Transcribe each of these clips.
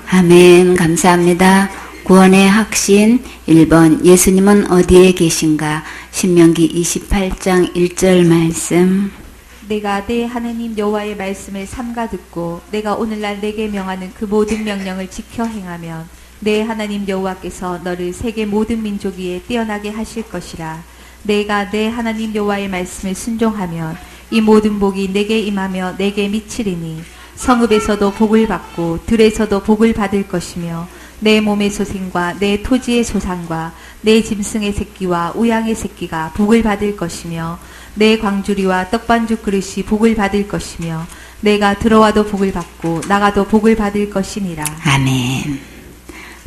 아멘. 감사합니다. 구원의 확신 1번 예수님은 어디에 계신가? 신명기 28장 1절 말씀. 내가 내 하나님 여호와의 말씀을 삼가 듣고 내가 오늘날 내게 명하는 그 모든 명령을 지켜 행하면 내 하나님 여호와께서 너를 세계 모든 민족 위에 뛰어나게 하실 것이라. 내가 내 하나님 여호와의 말씀을 순종하면 이 모든 복이 내게 임하며 내게 미치리니 성읍에서도 복을 받고 들에서도 복을 받을 것이며 내 몸의 소생과 내 토지의 소산과 내 짐승의 새끼와 우양의 새끼가 복을 받을 것이며 내 광주리와 떡반죽 그릇이 복을 받을 것이며 내가 들어와도 복을 받고 나가도 복을 받을 것이니라. 아멘.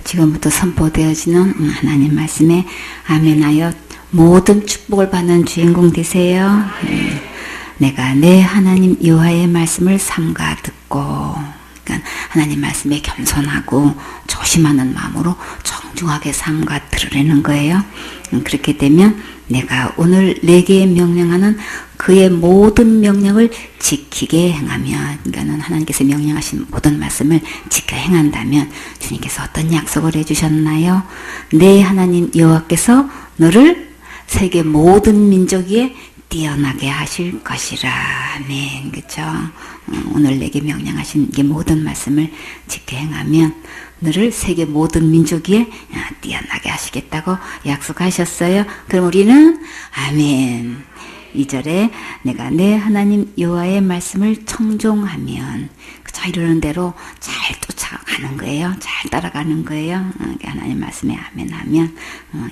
지금부터 선포되어지는 하나님 말씀에 아멘하여 모든 축복을 받는 주인공 되세요. 내가 내 하나님 여호와의 말씀을 삼가 듣고, 그러니까 하나님 말씀에 겸손하고 조심하는 마음으로 정중하게 삼가 들으려는 거예요. 그렇게 되면 내가 오늘 내게 명령하는 그의 모든 명령을 지키게 행하면, 그러니까 하나님께서 명령하신 모든 말씀을 지켜 행한다면 주님께서 어떤 약속을 해주셨나요? 내 하나님 여호와께서 너를 세계 모든 민족 위에 뛰어나게 하실 것이라. 아멘. 그쵸? 오늘 내게 명령하신 이 모든 말씀을 지켜 행하면 너를 세계 모든 민족 위에 뛰어나게 하시겠다고 약속하셨어요. 그럼 우리는 아멘. 2절에 내가 내 하나님 여호와의 말씀을 청종하면, 그쵸? 이러는 대로 잘 쫓아가는 거예요. 잘 따라가는 거예요. 하나님 말씀에 아멘 하면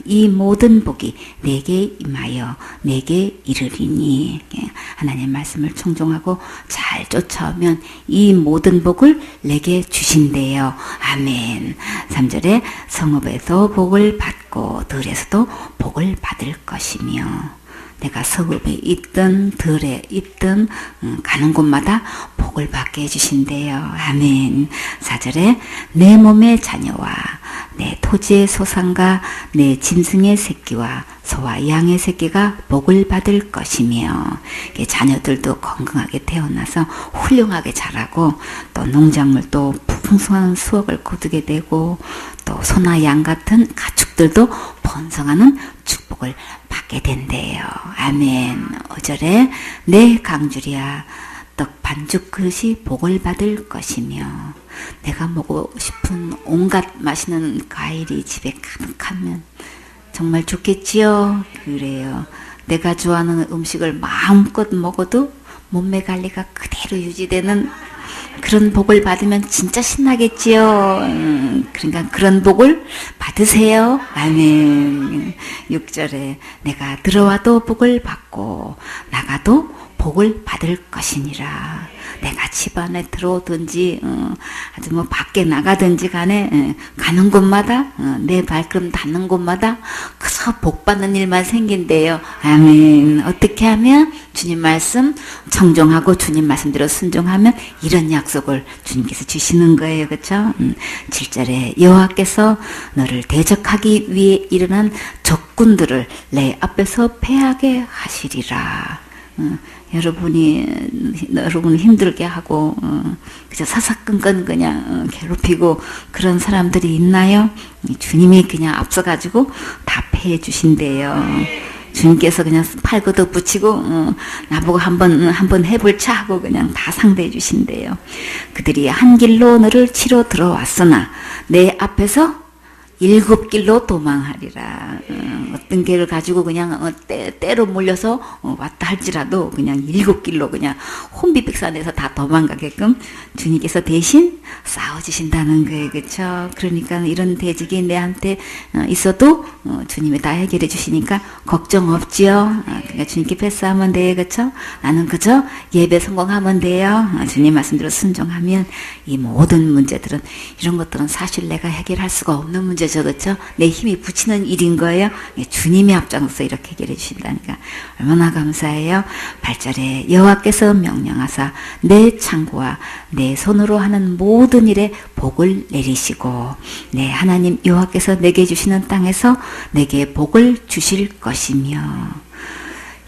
이 모든 복이 내게 임하여 내게 이르리니, 하나님 말씀을 청종하고 잘 쫓아오면 이 모든 복을 내게 주신대요. 아멘. 3절에 성읍에서 복을 받고 들에서도 복을 받을 것이며, 내가 성읍에 있든 들에 있든 가는 곳마다 복을 받게 해주신대요. 아멘. 4절에 내 몸의 자녀와 내 토지의 소산과 내 짐승의 새끼와 소와 양의 새끼가 복을 받을 것이며, 자녀들도 건강하게 태어나서 훌륭하게 자라고 또 농작물도 풍성한 수확을 거두게 되고 또 소나 양 같은 가축들도 번성하는 축복을 받게 된대요. 아멘. 5절에 내 강주리야 떡 반죽 그릇이 복을 받을 것이며, 내가 먹고 싶은 온갖 맛있는 과일이 집에 가득하면 정말 좋겠지요. 그래요. 내가 좋아하는 음식을 마음껏 먹어도 몸매 관리가 그대로 유지되는 그런 복을 받으면 진짜 신나겠지요. 그러니까 그런 복을 받으세요. 아멘. 6절에 내가 들어와도 복을 받고 나가도 복을 받을 것이니라. 내가 집 안에 들어오든지 아주 뭐 밖에 나가든지 간에 가는 곳마다 내 발걸음 닿는 곳마다 그저 복 받는 일만 생긴대요. 아멘. 어떻게 하면? 주님 말씀 청종하고 주님 말씀대로 순종하면 이런 약속을 주님께서 주시는 거예요. 그렇죠? 7절에 여호와께서 너를 대적하기 위해 일어난 적군들을 내 앞에서 패하게 하시리라. 여러분을 힘들게 하고 그저 사사건건 그냥 괴롭히고 그런 사람들이 있나요? 주님이 그냥 앞서가지고 다 패해 주신대요. 주님께서 그냥 팔 걷어 붙이고 나보고 한번 해볼차 하고 그냥 다 상대해 주신대요. 그들이 한 길로 너를 치러 들어왔으나 내 앞에서 7길로 도망하리라. 어떤 길을 가지고 그냥 때로 몰려서 왔다 할지라도 그냥 7길로 그냥 혼비백산에서 다 도망가게끔 주님께서 대신 싸워주신다는 거예요. 그렇죠? 그러니까 이런 대적이 내한테 있어도 주님이 다 해결해 주시니까 걱정 없지요. 그러니까 주님께 패스하면 돼요. 그렇죠? 나는 그저 예배 성공하면 돼요. 주님 말씀대로 순종하면 이 모든 문제들은, 이런 것들은 사실 내가 해결할 수가 없는 문제, 그렇죠? 내 힘이 붙이는 일인 거예요. 주님이 앞장서 이렇게 해결해 주신다니까 얼마나 감사해요. 8절에 여호와께서 명령하사 내 창고와 내 손으로 하는 모든 일에 복을 내리시고 내 하나님 여호와께서 내게 주시는 땅에서 내게 복을 주실 것이며,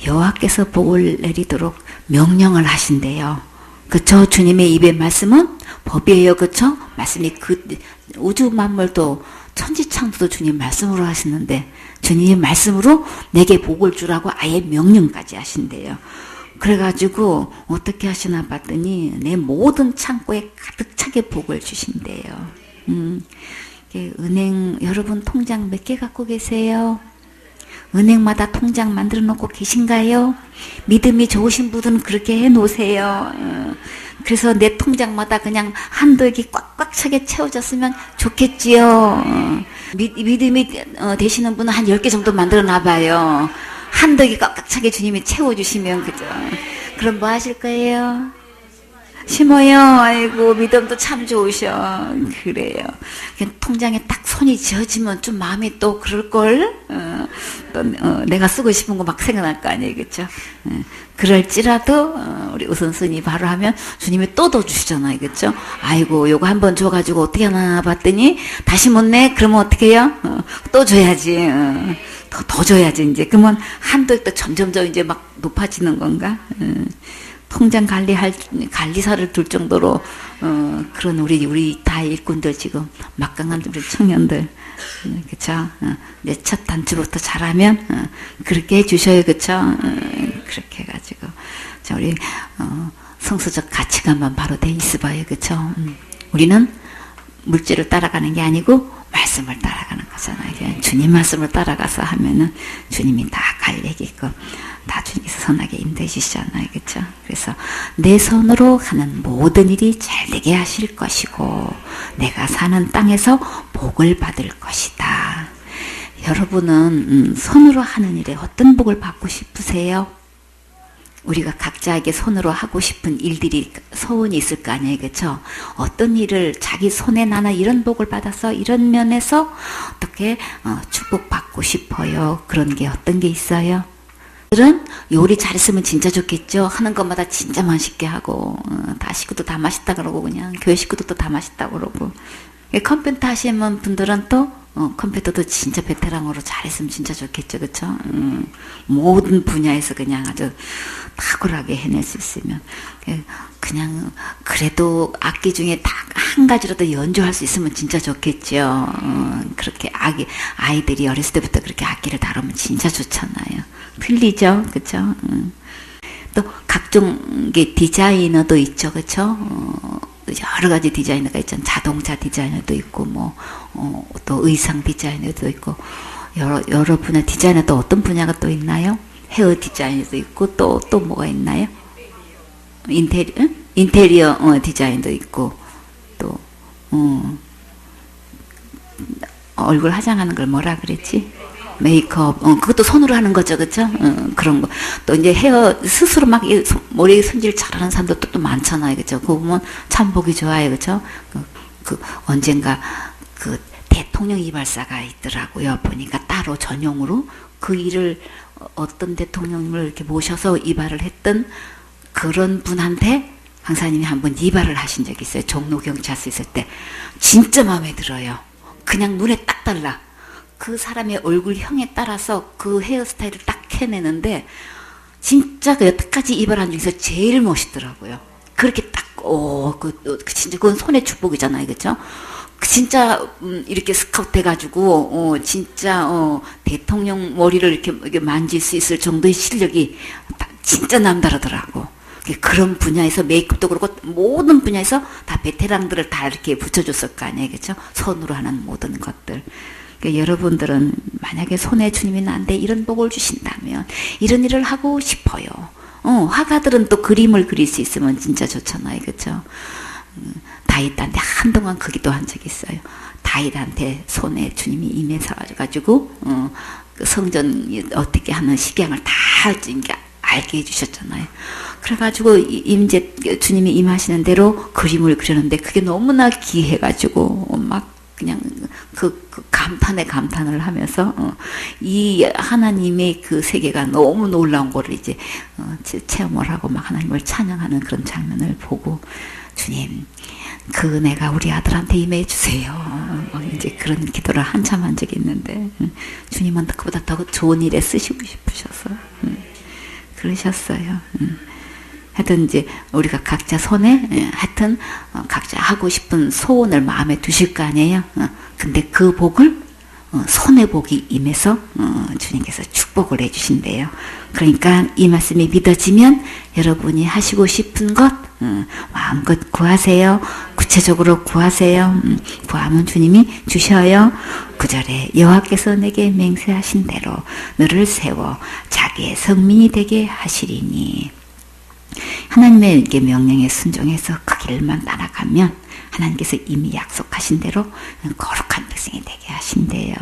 여호와께서 복을 내리도록 명령을 하신대요. 그쵸? 주님의 입의 말씀은 법이에요. 그쵸? 말씀이 그 우주 만물도 천지창조도 주님 말씀으로 하시는데 주님이 말씀으로 내게 복을 주라고 아예 명령까지 하신대요. 그래가지고 어떻게 하시나 봤더니 내 모든 창고에 가득 차게 복을 주신대요. 은행 여러분 통장 몇 개 갖고 계세요? 은행마다 통장 만들어 놓고 계신가요? 믿음이 좋으신 분들은 그렇게 해 놓으세요. 그래서 내 통장마다 그냥 한도액이 꽉꽉 차게 채워졌으면 좋겠지요. 믿음이 되시는 분은 한 10개 정도 만들어 놔봐요. 한도액이 꽉꽉 차게 주님이 채워주시면, 그죠? 그럼 뭐 하실 거예요? 심어요. 아이고, 믿음도 참 좋으셔. 그래요. 통장에 딱 손이 지어지면 좀 마음이 또 그럴걸? 내가 쓰고 싶은 거 막 생각날 거 아니에요. 그쵸? 그럴지라도, 우리 우선순위 바로 하면 주님이 또 더 주시잖아요. 그쵸? 아이고, 요거 한번 줘가지고 어떻게 하나 봤더니 다시 못 내? 그러면 어떻게 해요? 또 줘야지. 더 줘야지, 이제. 그러면 한도액도 점점점 이제 막 높아지는 건가? 통장 관리사를 둘 정도로, 그런 우리 다 일꾼들 지금, 막강한 우리 청년들, 그쵸? 내 첫 단추부터 잘하면, 그렇게 해주셔요, 그쵸? 그렇게 해가지고. 자, 우리, 성서적 가치관만 바로 돼 있어봐요, 그쵸? 우리는 물질을 따라가는 게 아니고, 말씀을 따라가는 거잖아요. 그냥 주님 말씀을 따라가서 하면은, 주님이 다 관리하게끔, 다 주님께서 선하게 인도해 주시잖아요. 그렇죠? 그래서 내 손으로 하는 모든 일이 잘되게 하실 것이고 내가 사는 땅에서 복을 받을 것이다. 여러분은 손으로 하는 일에 어떤 복을 받고 싶으세요? 우리가 각자에게 손으로 하고 싶은 일들이 소원이 있을 거 아니에요. 그렇죠? 어떤 일을 자기 손에 나는 이런 복을 받아서 이런 면에서 어떻게 축복받고 싶어요. 그런 게 어떤 게 있어요? 들은 요리 잘했으면 진짜 좋겠죠. 하는 것마다 진짜 맛있게 하고 다 식구도 다 맛있다 그러고 그냥 교회 식구도 다 맛있다 그러고 컴퓨터 하시는 분들은 또 컴퓨터도 진짜 베테랑으로 잘했으면 진짜 좋겠죠. 그쵸? 모든 분야에서 그냥 아주 탁월하게 해낼 수 있으면 그냥 그래도 악기 중에 딱 한 가지라도 연주할 수 있으면 진짜 좋겠죠. 그렇게 아이들이 어렸을 때부터 그렇게 악기를 다루면 진짜 좋잖아요. 틀리죠, 그쵸? 또 각종 게 디자이너도 있죠, 그쵸? 여러 가지 디자이너가 있잖아요. 자동차 디자이너도 있고, 또 의상 디자이너도 있고, 여러 분야 디자이너도 어떤 분야가 또 있나요? 헤어 디자이너도 있고, 또 뭐가 있나요? 인테리어 디자인도 있고, 또, 얼굴 화장하는 걸 뭐라 그랬지? 메이크업, 그것도 손으로 하는 거죠, 그쵸? 그런 거. 또 이제 헤어, 스스로 막 머리 손질 잘하는 사람도 또 많잖아요, 그쵸? 그거 보면 참 보기 좋아요, 그쵸? 언젠가 대통령 이발사가 있더라고요. 보니까 따로 전용으로 그 일을 어떤 대통령을 이렇게 모셔서 이발을 했던 그런 분한테 강사님이 한번 이발을 하신 적이 있어요. 종로경찰서 있을 때. 진짜 마음에 들어요. 그냥 눈에 딱 달라. 그 사람의 얼굴형에 따라서 그 헤어스타일을 딱 해내는데 진짜 그 여태까지 이발한 중에서 제일 멋있더라고요. 그렇게 딱 진짜 그건 손의 축복이잖아요, 그렇죠? 진짜 이렇게 스카우트 해가지고 진짜 대통령 머리를 이렇게 만질 수 있을 정도의 실력이 진짜 남다르더라고. 그런 분야에서 메이크업도 그렇고 모든 분야에서 다 베테랑들을 다 이렇게 붙여줬을 거 아니에요, 그렇죠? 손으로 하는 모든 것들. 그러니까 여러분들은 만약에 손에 주님이 나한테 이런 복을 주신다면 이런 일을 하고 싶어요. 화가들은 또 그림을 그릴 수 있으면 진짜 좋잖아요, 그렇죠? 다윗한테 한동안 그 기도한 적이 있어요. 다윗한테 손에 주님이 임해서 가지고 그 성전 어떻게 하는 식양을 다 알게 해주셨잖아요. 그래가지고 주님이 임하시는 대로 그림을 그렸는데 그게 너무나 귀해가지고 막 그냥 그 감탄에 감탄을 하면서 이 하나님의 그 세계가 너무 놀라운 거를 이제 체험을 하고 막 하나님을 찬양하는 그런 장면을 보고 주님 그 은혜가 우리 아들한테 임해 주세요. 이제 그런 기도를 한참 한 적이 있는데 주님은 그보다 더 좋은 일에 쓰시고 싶으셔서 그러셨어요. 하여튼 이제 우리가 각자 손에 하여튼 각자 하고 싶은 소원을 마음에 두실 거 아니에요. 근데 그 복을 손에 복이 임해서 주님께서 축복을 해주신대요. 그러니까 이 말씀이 믿어지면 여러분이 하시고 싶은 것 마음껏 구하세요. 구체적으로 구하세요. 구하면 주님이 주셔요. 9절에 여호와께서 내게 맹세하신 대로 너를 세워 자기의 성민이 되게 하시리니. 하나님의 명령에 순종해서 그 길만 따라가면 하나님께서 이미 약속하신 대로 거룩한 백성이 되게 하신대요.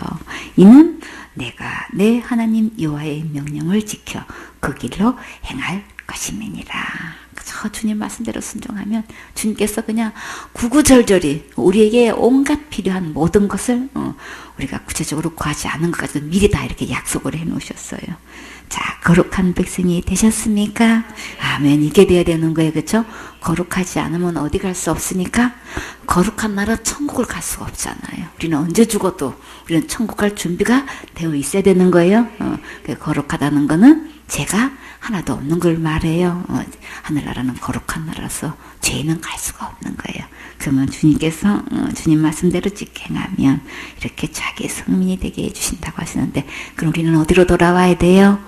이는 내가 내 하나님 여호와의 명령을 지켜 그 길로 행할 것임이니라. 그저 주님 말씀대로 순종하면 주님께서 그냥 구구절절히 우리에게 온갖 필요한 모든 것을 우리가 구체적으로 구하지 않은 것까지도 미리 다 이렇게 약속을 해놓으셨어요. 자, 거룩한 백성이 되셨습니까? 아멘. 이게 돼야 되는 거예요. 그렇죠? 거룩하지 않으면 어디 갈 수 없으니까 거룩한 나라 천국을 갈 수가 없잖아요. 우리는 언제 죽어도 우리는 천국 갈 준비가 되어 있어야 되는 거예요. 거룩하다는 거는 죄가 하나도 없는 걸 말해요. 하늘나라는 거룩한 나라라서 죄는 갈 수가 없는 거예요. 그러면 주님께서 주님 말씀대로 직행하면 이렇게 자기의 성민이 되게 해주신다고 하시는데, 그럼 우리는 어디로 돌아와야 돼요?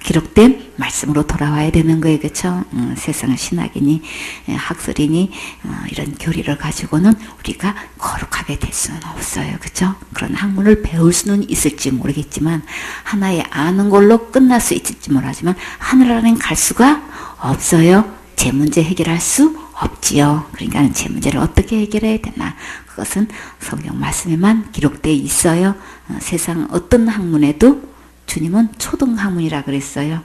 기록된 말씀으로 돌아와야 되는 거예요. 그렇죠? 세상 신학이니 학설이니 이런 교리를 가지고는 우리가 거룩하게 될 수는 없어요. 그렇죠? 그런 학문을 배울 수는 있을지 모르겠지만 하나의 아는 걸로 끝날 수 있을지 모르지만 하늘나라는 갈 수가 없어요. 제 문제 해결할 수 없지요. 그러니까 제 문제를 어떻게 해결해야 되나, 그것은 성경 말씀에만 기록되어 있어요. 세상 어떤 학문에도 주님은 초등학문이라 그랬어요.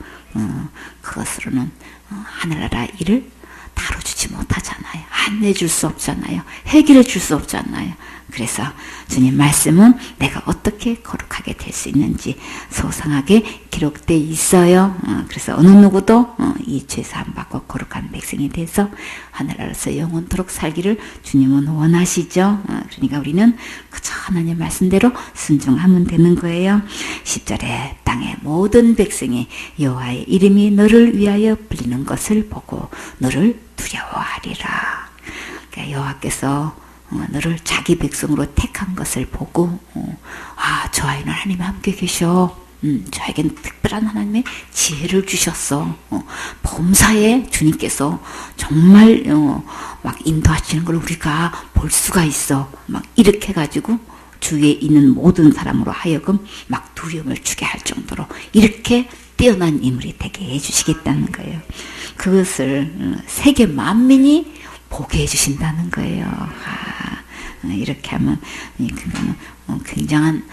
그것으로는 하늘나라 일을 다뤄주지 못하잖아요. 안내줄 수 없잖아요. 해결해 줄 수 없잖아요. 그래서 주님 말씀은 내가 어떻게 거룩하게 될 수 있는지 소상하게 기록되어 있어요. 그래서 어느 누구도 이 죄사함 받고 거룩한 백성이 돼서 하늘나라에서 영원토록 살기를 주님은 원하시죠. 그러니까 우리는 그저 하나님 말씀대로 순종하면 되는 거예요. 10절에 땅의 모든 백성이 여호와의 이름이 너를 위하여 불리는 것을 보고 너를 두려워하리라. 그러니까 여호와께서 너를 자기 백성으로 택한 것을 보고 저 아이는 하나님이 함께 계셔. 저에겐 특별한 하나님의 지혜를 주셨어. 범사에 주님께서 정말 막 인도하시는 걸 우리가 볼 수가 있어. 막 이렇게 해가지고 주위에 있는 모든 사람으로 하여금 막 두려움을 주게 할 정도로 이렇게 뛰어난 인물이 되게 해주시겠다는 거예요. 그것을 세계 만민이 보게 해주신다는 거예요. 이렇게 하면 굉장한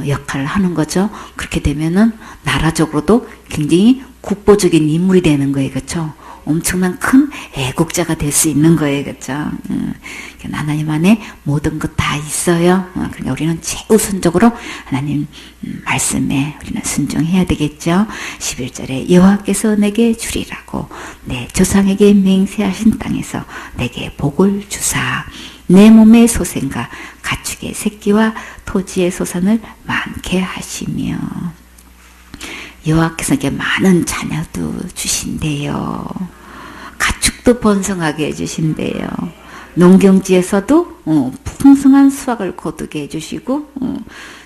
역할을 하는 거죠. 그렇게 되면은 나라적으로도 굉장히 국보적인 인물이 되는 거예요. 그렇죠? 엄청난 큰 애국자가 될 수 있는 거예요. 그렇죠? 하나님 안에 모든 것 다 있어요. 그러니까 우리는 최우선적으로 하나님 말씀에 우리는 순종해야 되겠죠. 11절에 여호와께서 내게 주리라고 내 조상에게 맹세하신 땅에서 내게 복을 주사 내 몸의 소생과 가축의 새끼와 토지의 소산을 많게 하시며. 여호와께서 이렇게 많은 자녀도 주신대요. 가축도 번성하게 해주신대요. 농경지에서도 풍성한 수확을 거두게 해주시고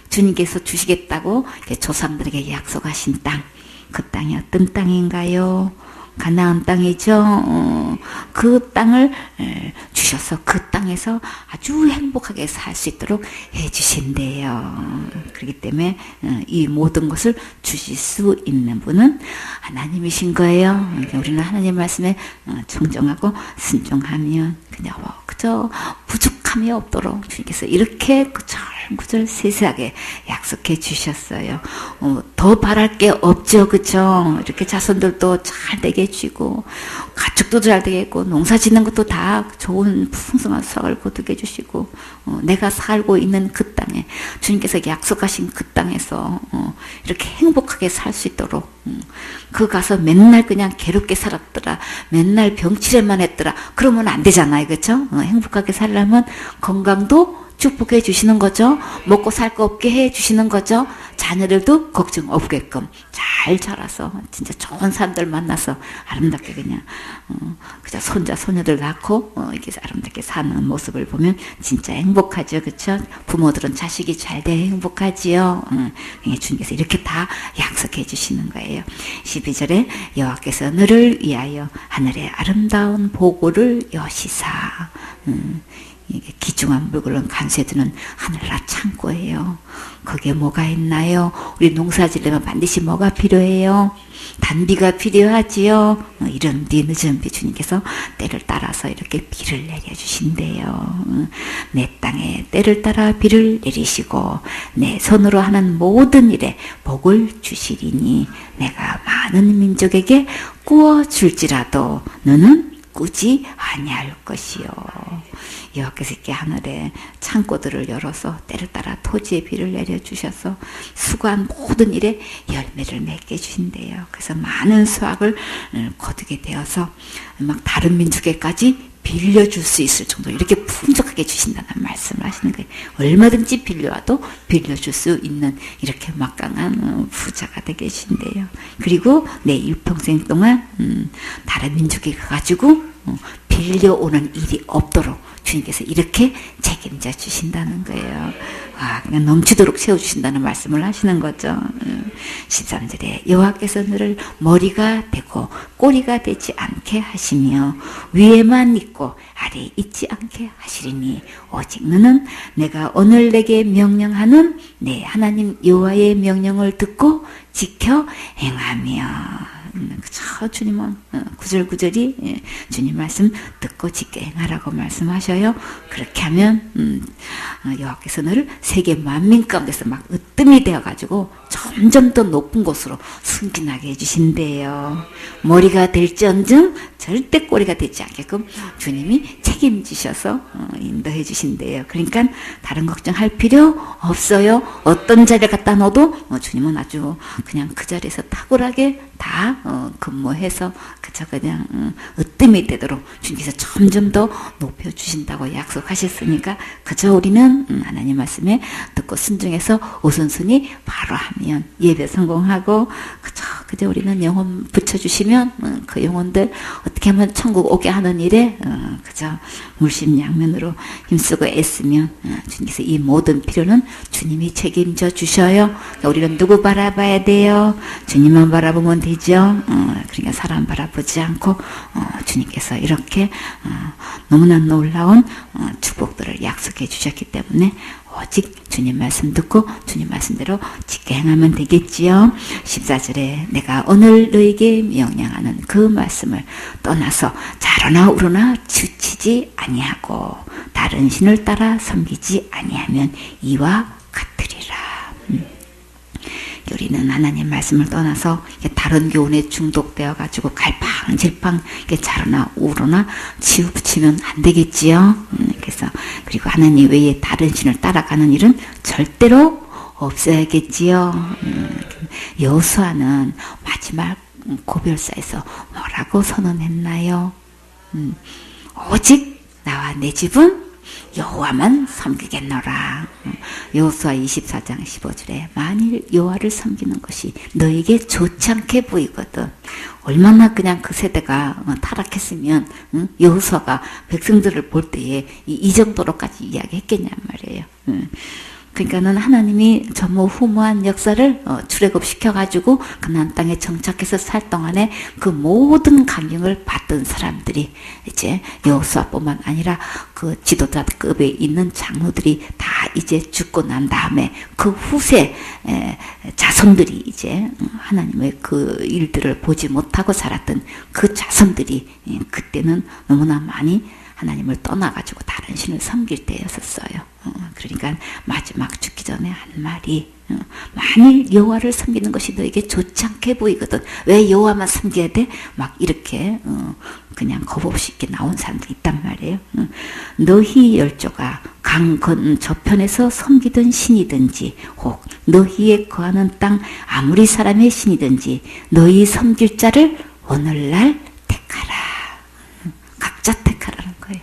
주님께서 주시겠다고 조상들에게 약속하신 땅, 그 땅이 어떤 땅인가요? 가나안 땅이죠. 그 땅을 주셔서 그 땅에서 아주 행복하게 살 수 있도록 해주신대요. 그렇기 때문에 이 모든 것을 주실 수 있는 분은 하나님이신 거예요. 우리는 하나님 말씀에 청정하고 순종하면 그냥 그저 부족함이 없도록 주님께서 이렇게 구절구절 세세하게 약속해 주셨어요. 더 바랄 게 없죠. 그쵸? 이렇게 자손들도 잘 되게 해주고 가축도 잘 되게 했고 농사 짓는 것도 다 좋은 풍성한 수확을 거두게 해주시고 내가 살고 있는 그 땅에 주님께서 약속하신 그 땅에서 이렇게 행복하게 살 수 있도록 그 가서 맨날 그냥 괴롭게 살았더라, 맨날 병치레만 했더라, 그러면 안 되잖아요. 그렇죠? 행복하게 살려면 건강도 축복해 주시는 거죠. 먹고 살 거 없게 해 주시는 거죠. 자녀들도 걱정 없게끔 잘 자라서 진짜 좋은 사람들 만나서 아름답게 그냥 그저 손자 소녀들 낳고 이렇게 아름답게 사는 모습을 보면 진짜 행복하죠. 그렇죠? 부모들은 자식이 잘 돼 행복하지요. 주님께서 이렇게 다 약속해 주시는 거예요. 12절에 여호와께서 너를 위하여 하늘의 아름다운 보고를 여시사. 이게 귀중한 물건을 간수해두는 하늘나라 창고예요. 거기에 뭐가 있나요? 우리 농사 지려면 반드시 뭐가 필요해요? 단비가 필요하지요. 이른 비 늦은 비 주님께서 때를 따라서 이렇게 비를 내려주신대요. 내 땅에 때를 따라 비를 내리시고 내 손으로 하는 모든 일에 복을 주시리니 내가 많은 민족에게 구워줄지라도 너는 꾸지 아니할 것이요. 여호와께서 이렇게 하늘에 창고들을 열어서 때를 따라 토지에 비를 내려주셔서 수고한 모든 일에 열매를 맺게 해주신대요. 그래서 많은 수확을 거두게 되어서 막 다른 민족에까지 빌려줄 수 있을 정도로 이렇게 풍족하게 주신다는 말씀을 하시는 거예요. 얼마든지 빌려와도 빌려줄 수 있는 이렇게 막강한 부자가 되게 해주신대요. 그리고 내 일평생 동안 다른 민족에 가가지고 빌려오는 일이 없도록 주님께서 이렇게 책임져 주신다는 거예요. 그냥 넘치도록 채워주신다는 말씀을 하시는 거죠. 13절에 여호와께서 너를 머리가 되고 꼬리가 되지 않게 하시며 위에만 있고 아래에 있지 않게 하시리니 오직 너는 내가 오늘 내게 명령하는 내 하나님 여호와의 명령을 듣고 지켜 행하며. 그쵸? 주님은 구절구절이 주님 말씀 듣고 지켜 행하라고 말씀하셔요. 그렇게 하면 여호와께서 너를 세계 만민 가운데서 막 으뜸이 되어가지고 점점 더 높은 곳으로 승진하게 해주신대요. 머리가 될지언정 절대 꼬리가 되지 않게끔 주님이 책임지셔서 인도해 주신대요. 그러니까 다른 걱정할 필요 없어요. 어떤 자리를 갖다 넣어도 주님은 아주 그냥 그 자리에서 탁월하게 다 근무해서 그저 그냥 으뜸이 되도록 주님께서 점점 더 높여주신다고 약속하셨으니까 그저 우리는 하나님 말씀에 듣고 순종해서 우선순위 바로 하면 예배 성공하고 그저 우리는 영혼 붙여주시면 그 영혼들 어떻게 하면 천국 오게 하는 일에 그저 물심양면으로 힘쓰고 애쓰면 주님께서 이 모든 필요는 주님이 책임져 주셔요. 그러니까 우리는 누구 바라봐야 돼요? 주님만 바라보면 되죠. 그러니까 사람 바라보지 않고 주님께서 이렇게 너무나 놀라운 축복들을 약속해 주셨기 때문에 오직 주님 말씀 듣고 주님 말씀대로 지켜 행하면 되겠지요. 14절에 내가 오늘 너에게 명령하는 그 말씀을 떠나서 자로나 우로나 치우치지 아니하고 다른 신을 따라 섬기지 아니하면 이와 같으리라. 우리는 하나님 말씀을 떠나서 다른 교훈에 중독되어 가지고 갈팡질팡 자로나 우로나 치우치면 안 되겠지요. 그래서 그리고 하나님 외에 다른 신을 따라가는 일은 절대로 없어야겠지요. 여호수아는 마지막 고별사에서 뭐라고 선언했나요? 오직 나와 내 집은 여호와만 섬기겠노라. 여호수아 24장 15절에 만일 여호와를 섬기는 것이 너에게 좋지 않게 보이거든. 얼마나 그냥 그 세대가 타락했으면 여호수아가 백성들을 볼 때에 이 정도로까지 이야기했겠냔 말이에요. 그러니까는 하나님이 전무후무한 역사를 출애굽시켜가지고 가나안 땅에 정착해서 살 동안에 그 모든 강령을 받던 사람들이 이제 여호수아뿐만 아니라 그 지도자급에 있는 장로들이 다 이제 죽고 난 다음에 그 후세 자손들이 이제 하나님의 그 일들을 보지 못하고 살았던 그 자손들이 그때는 너무나 많이 하나님을 떠나가지고 다른 신을 섬길 때였었어요. 그러니까 마지막 죽기 전에 한 말이 만일 여호와를 섬기는 것이 너에게 좋지 않게 보이거든. 왜 여호와만 섬겨야 돼? 막 이렇게 그냥 겁 없이 이렇게 나온 사람들이 있단 말이에요. 너희 열조가 강 건 저편에서 섬기던 신이든지 혹 너희의 거하는 땅 아무리 사람의 신이든지 너희 섬길 자를 오늘날 택하라. 각자 택하라는 거예요.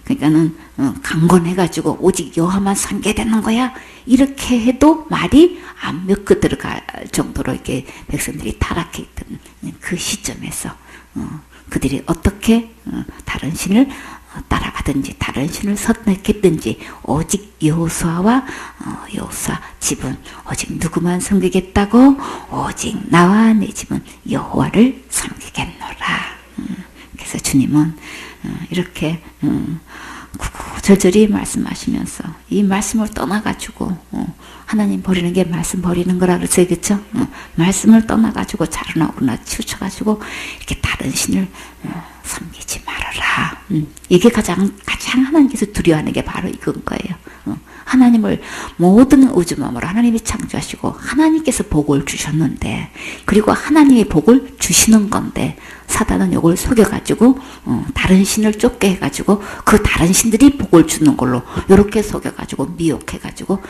그러니까는 강건해가지고 오직 여호와만 섬겨야 되는 거야. 이렇게 해도 말이 안 먹고 들어갈 정도로 이렇게 백성들이 타락해 있던 그 시점에서 그들이 어떻게 다른 신을 따라가든지 다른 신을 선택했든지 오직 여호수아와 여호수아 집은 오직 누구만 섬기겠다고? 오직 나와 내 집은 여호와를 섬기겠노라. 그래서 주님은 이렇게 구구절절히 말씀하시면서 이 말씀을 떠나가지고 하나님 버리는 게 말씀 버리는 거라 그랬어요. 그렇죠? 말씀을 떠나가지고 자루나 오르나 치우쳐가지고 이렇게 다른 신을 섬기지 말아라. 이게 가장 하나님께서 두려워하는 게 바로 이건 거예요. 하나님을 모든 우주 만물을 하나님이 창조하시고 하나님께서 복을 주셨는데 그리고 하나님이 복을 주시는 건데 사단은 이걸 속여가지고 다른 신을 쫓게 해가지고 그 다른 신들이 복을 주는 걸로 이렇게 속여가지고 미혹해가지고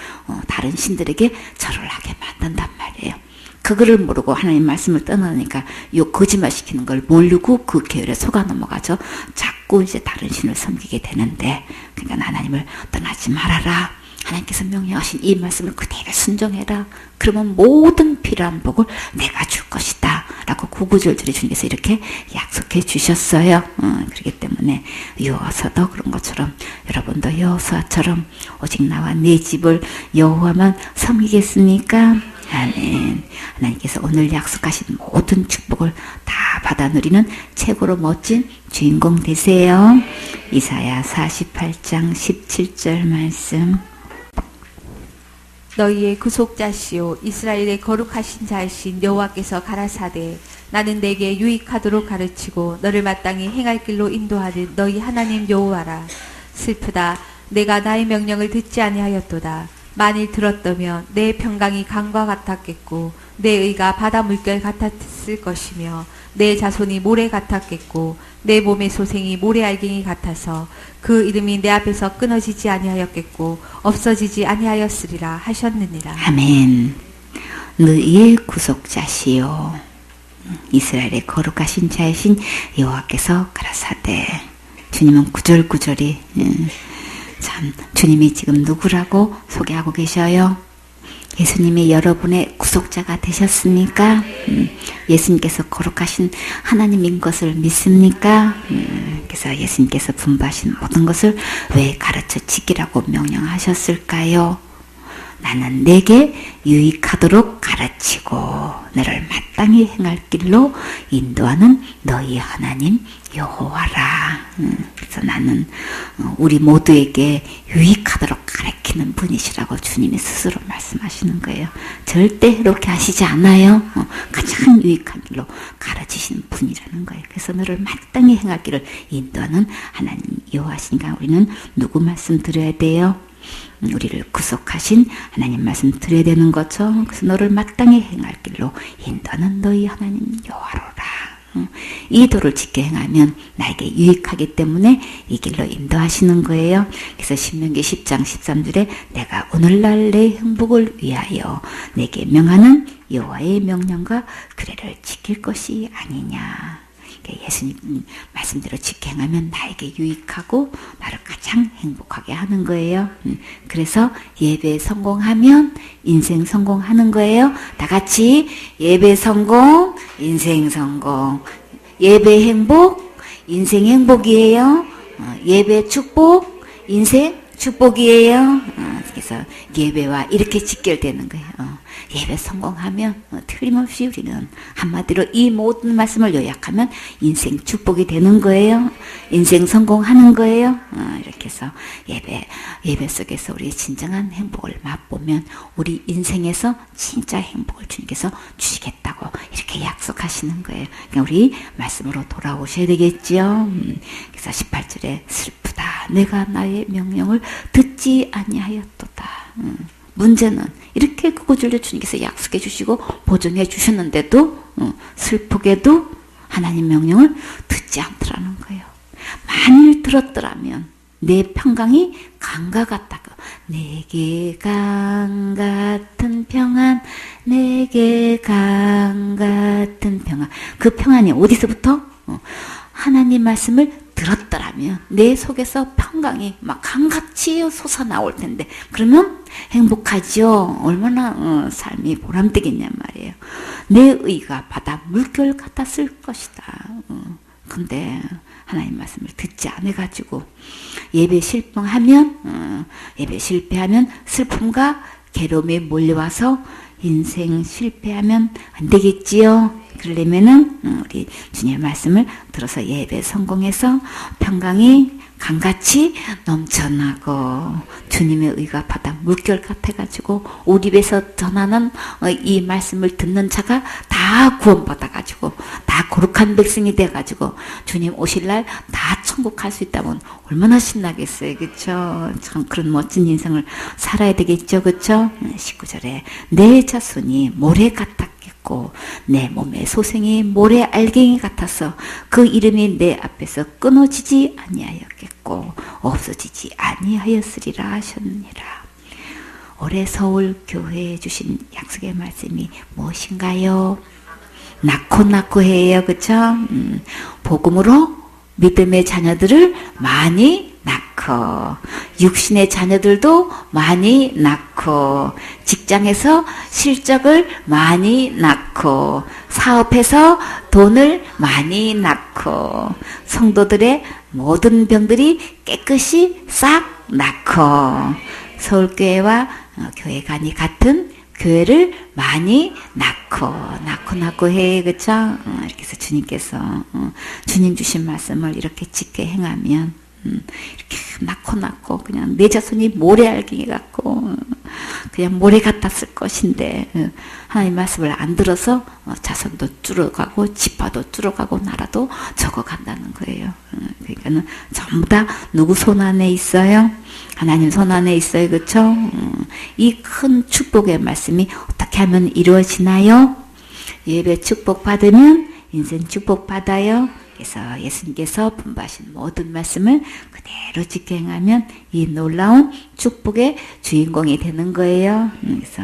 다른 신들에게 절을 하게 만든단 말이에요. 그거를 모르고 하나님 말씀을 떠나니까 요 거짓말 시키는 걸 모르고 그 계율에 속아 넘어가서 자꾸 이제 다른 신을 섬기게 되는데 그러니까 하나님을 떠나지 말아라. 하나님께서 명령하신 이 말씀을 그대로 순종해라. 그러면 모든 필요한 복을 내가 줄 것이다. 라고 구구절절히 주님께서 이렇게 약속해 주셨어요. 그렇기 때문에 여호와서도 그런 것처럼 여러분도 여호수아처럼 오직 나와 내 집을 여호와만 섬기겠습니까? 아멘. 하나님께서 오늘 약속하신 모든 축복을 다 받아 누리는 최고로 멋진 주인공 되세요. 이사야 48장 17절 말씀. 너희의 구속자시오 이스라엘의 거룩하신 자이신 여호와께서 가라사대 나는 내게 유익하도록 가르치고 너를 마땅히 행할 길로 인도하는 너희 하나님 여호와라. 슬프다. 내가 나의 명령을 듣지 아니하였도다. 만일 들었다면 내 평강이 강과 같았겠고 내 의가 바다 물결 같았을 것이며 내 자손이 모래 같았겠고 내 몸의 소생이 모래알갱이 같아서 그 이름이 내 앞에서 끊어지지 아니하였겠고 없어지지 아니하였으리라 하셨느니라. 아멘. 너희의 구속자시요 이스라엘의 거룩하신 자이신 여호와께서 가라사대. 주님은 구절구절이 참 주님이 지금 누구라고 소개하고 계셔요? 예수님이 여러분의 구속자가 되셨습니까? 예수님께서 거룩하신 하나님인 것을 믿습니까? 그래서 예수님께서 분부하신 모든 것을 왜 가르쳐 지키라고 명령하셨을까요? 나는 내게 유익하도록 가르치고 너를 마땅히 행할 길로 인도하는 너희 하나님 여호와라. 그래서 나는 우리 모두에게 유익하도록 가르치는 분이시라고 주님이 스스로 말씀하시는 거예요. 절대 이렇게 하시지 않아요. 가장 유익한 길로 가르치시는 분이라는 거예요. 그래서 너를 마땅히 행할 길을 인도하는 하나님 여호와시니까 우리는 누구 말씀 드려야 돼요? 우리를 구속하신 하나님 말씀 드려야 되는 거죠. 그래서 너를 마땅히 행할 길로 인도하는 너희 하나님 여호와로라. 이 도를 지켜 행하면 나에게 유익하기 때문에 이 길로 인도하시는 거예요. 그래서 신명기 10장 13절에 내가 오늘날 내 행복을 위하여 내게 명하는 여호와의 명령과 규례를 지킬 것이 아니냐. 예수님 말씀대로 지켜 행하면 나에게 유익하고 나를 가장 행복하게 하는 거예요. 그래서 예배 성공하면 인생 성공하는 거예요. 다 같이 예배 성공, 인생 성공. 예배 행복, 인생 행복이에요. 예배 축복, 인생 축복이에요. 그래서 예배와 이렇게 직결되는 거예요. 예배 성공하면 틀림없이 우리는 한마디로 이 모든 말씀을 요약하면 인생 축복이 되는 거예요. 인생 성공하는 거예요. 이렇게 해서 예배 속에서 우리 진정한 행복을 맛보면 우리 인생에서 진짜 행복을 주님께서 주시겠다고 이렇게 약속하시는 거예요. 그러니까 우리 말씀으로 돌아오셔야 되겠죠. 그래서 18절에 슬프다. 내가 나의 명령을 듣지 아니하였도다. 문제는 이렇게 구구절절 주님께서 약속해 주시고 보증해 주셨는데도 슬프게도 하나님 명령을 듣지 않더라는 거예요. 만일 들었더라면 내 평강이 강과 같다고. 내게 강 같은 평안, 내게 강 같은 평안. 그 평안이 어디서부터? 하나님 말씀을 들었더라면 내 속에서 평강이 막 강같이 솟아나올 텐데 그러면 행복하죠. 얼마나 삶이 보람되겠냔 말이에요. 내 의가 바다 물결 같았을 것이다. 근데 하나님 말씀을 듣지 않아가지고 예배 실패하면 슬픔과 괴로움이 몰려와서 인생 실패하면 안 되겠지요. 그러려면은 우리 주님의 말씀을 들어서 예배 성공해서 평강이 강같이 넘쳐나고 주님의 의가 바다 물결 같아가지고 우리 입에서 전하는 이 말씀을 듣는 자가 다 구원받아가지고 다 거룩한 백성이 돼가지고 주님 오실 날 다 천국 갈 수 있다면 얼마나 신나겠어요. 그쵸? 참 그런 멋진 인생을 살아야 되겠죠. 그쵸? 19절에 내 자손이 모래 같았겠고 내 몸의 소생이 모래 알갱이 같아서 그 이름이 내 앞에서 끊어지지 아니하였겠고 없어지지 아니하였으리라 하셨느니라. 올해 서울 교회에 주신 약속의 말씀이 무엇인가요? 낳고 해요. 그쵸? 복음으로 믿음의 자녀들을 많이 낳고 육신의 자녀들도 많이 낳고 직장에서 실적을 많이 낳고 사업해서 돈을 많이 낳고 성도들의 모든 병들이 깨끗이 싹 낳고 서울교회와 교회관이 같은 교회를 많이 낳고 해. 그쵸? 이렇게 해서 주님께서 주님 주신 말씀을 이렇게 지켜 행하면 이렇게 낳고 그냥 내 자손이 모래 알갱이 같고 그냥 모래 같았을 것인데 하나님 말씀을 안 들어서 자손도 줄어가고 지파도 줄어가고 나라도 적어간다는 거예요. 그러니까는 전부 다 누구 손 안에 있어요? 하나님 손 안에 있어요. 그쵸? 이 큰 축복의 말씀이 어떻게 하면 이루어지나요? 예배 축복 받으면 인생 축복 받아요. 그래서 예수님께서 분부하신 모든 말씀을 그대로 지켜 행하면 이 놀라운 축복의 주인공이 되는 거예요. 그래서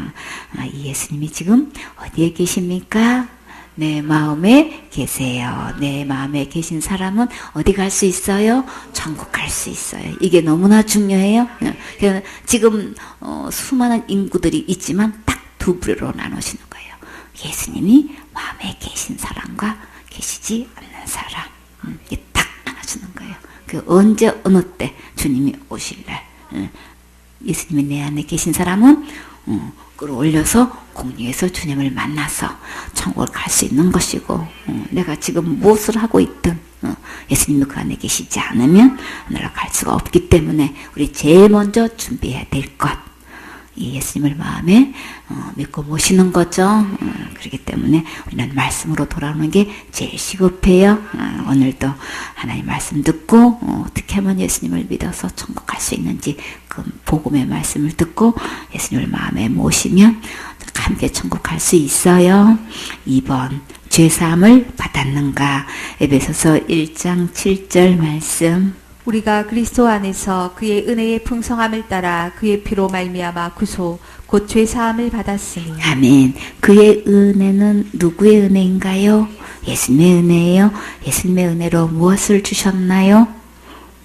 이 예수님이 지금 어디에 계십니까? 내 마음에 계세요. 내 마음에 계신 사람은 어디 갈 수 있어요? 천국 갈 수 있어요. 이게 너무나 중요해요. 지금 수많은 인구들이 있지만 딱 두 부류로 나누시는 거예요. 예수님이 마음에 계신 사람과 계시지 않는 사람. 이게 딱 나눠주는 거예요. 그 언제 어느 때 주님이 오실 날 예수님이 내 안에 계신 사람은 끌어올려서 공중에서 주님을 만나서 천국을 갈 수 있는 것이고 내가 지금 무엇을 하고 있든 예수님이 그 안에 계시지 않으면 내가 갈 수가 없기 때문에 우리 제일 먼저 준비해야 될 것 이 예수님을 마음에 믿고 모시는 거죠. 그렇기 때문에 우리는 말씀으로 돌아오는 게 제일 시급해요. 오늘도 하나님 말씀 듣고 어떻게 하면 예수님을 믿어서 천국 갈 수 있는지 그 복음의 말씀을 듣고 예수님을 마음에 모시면 함께 천국 갈 수 있어요. 2번 죄사함을 받았는가? 에베소서 1장 7절 말씀. 우리가 그리스도 안에서 그의 은혜의 풍성함을 따라 그의 피로 말미암아 구소 곧 죄사함을 받았으니. 아멘. 그의 은혜는 누구의 은혜인가요? 예수님의 은혜예요. 예수님의 은혜로 무엇을 주셨나요?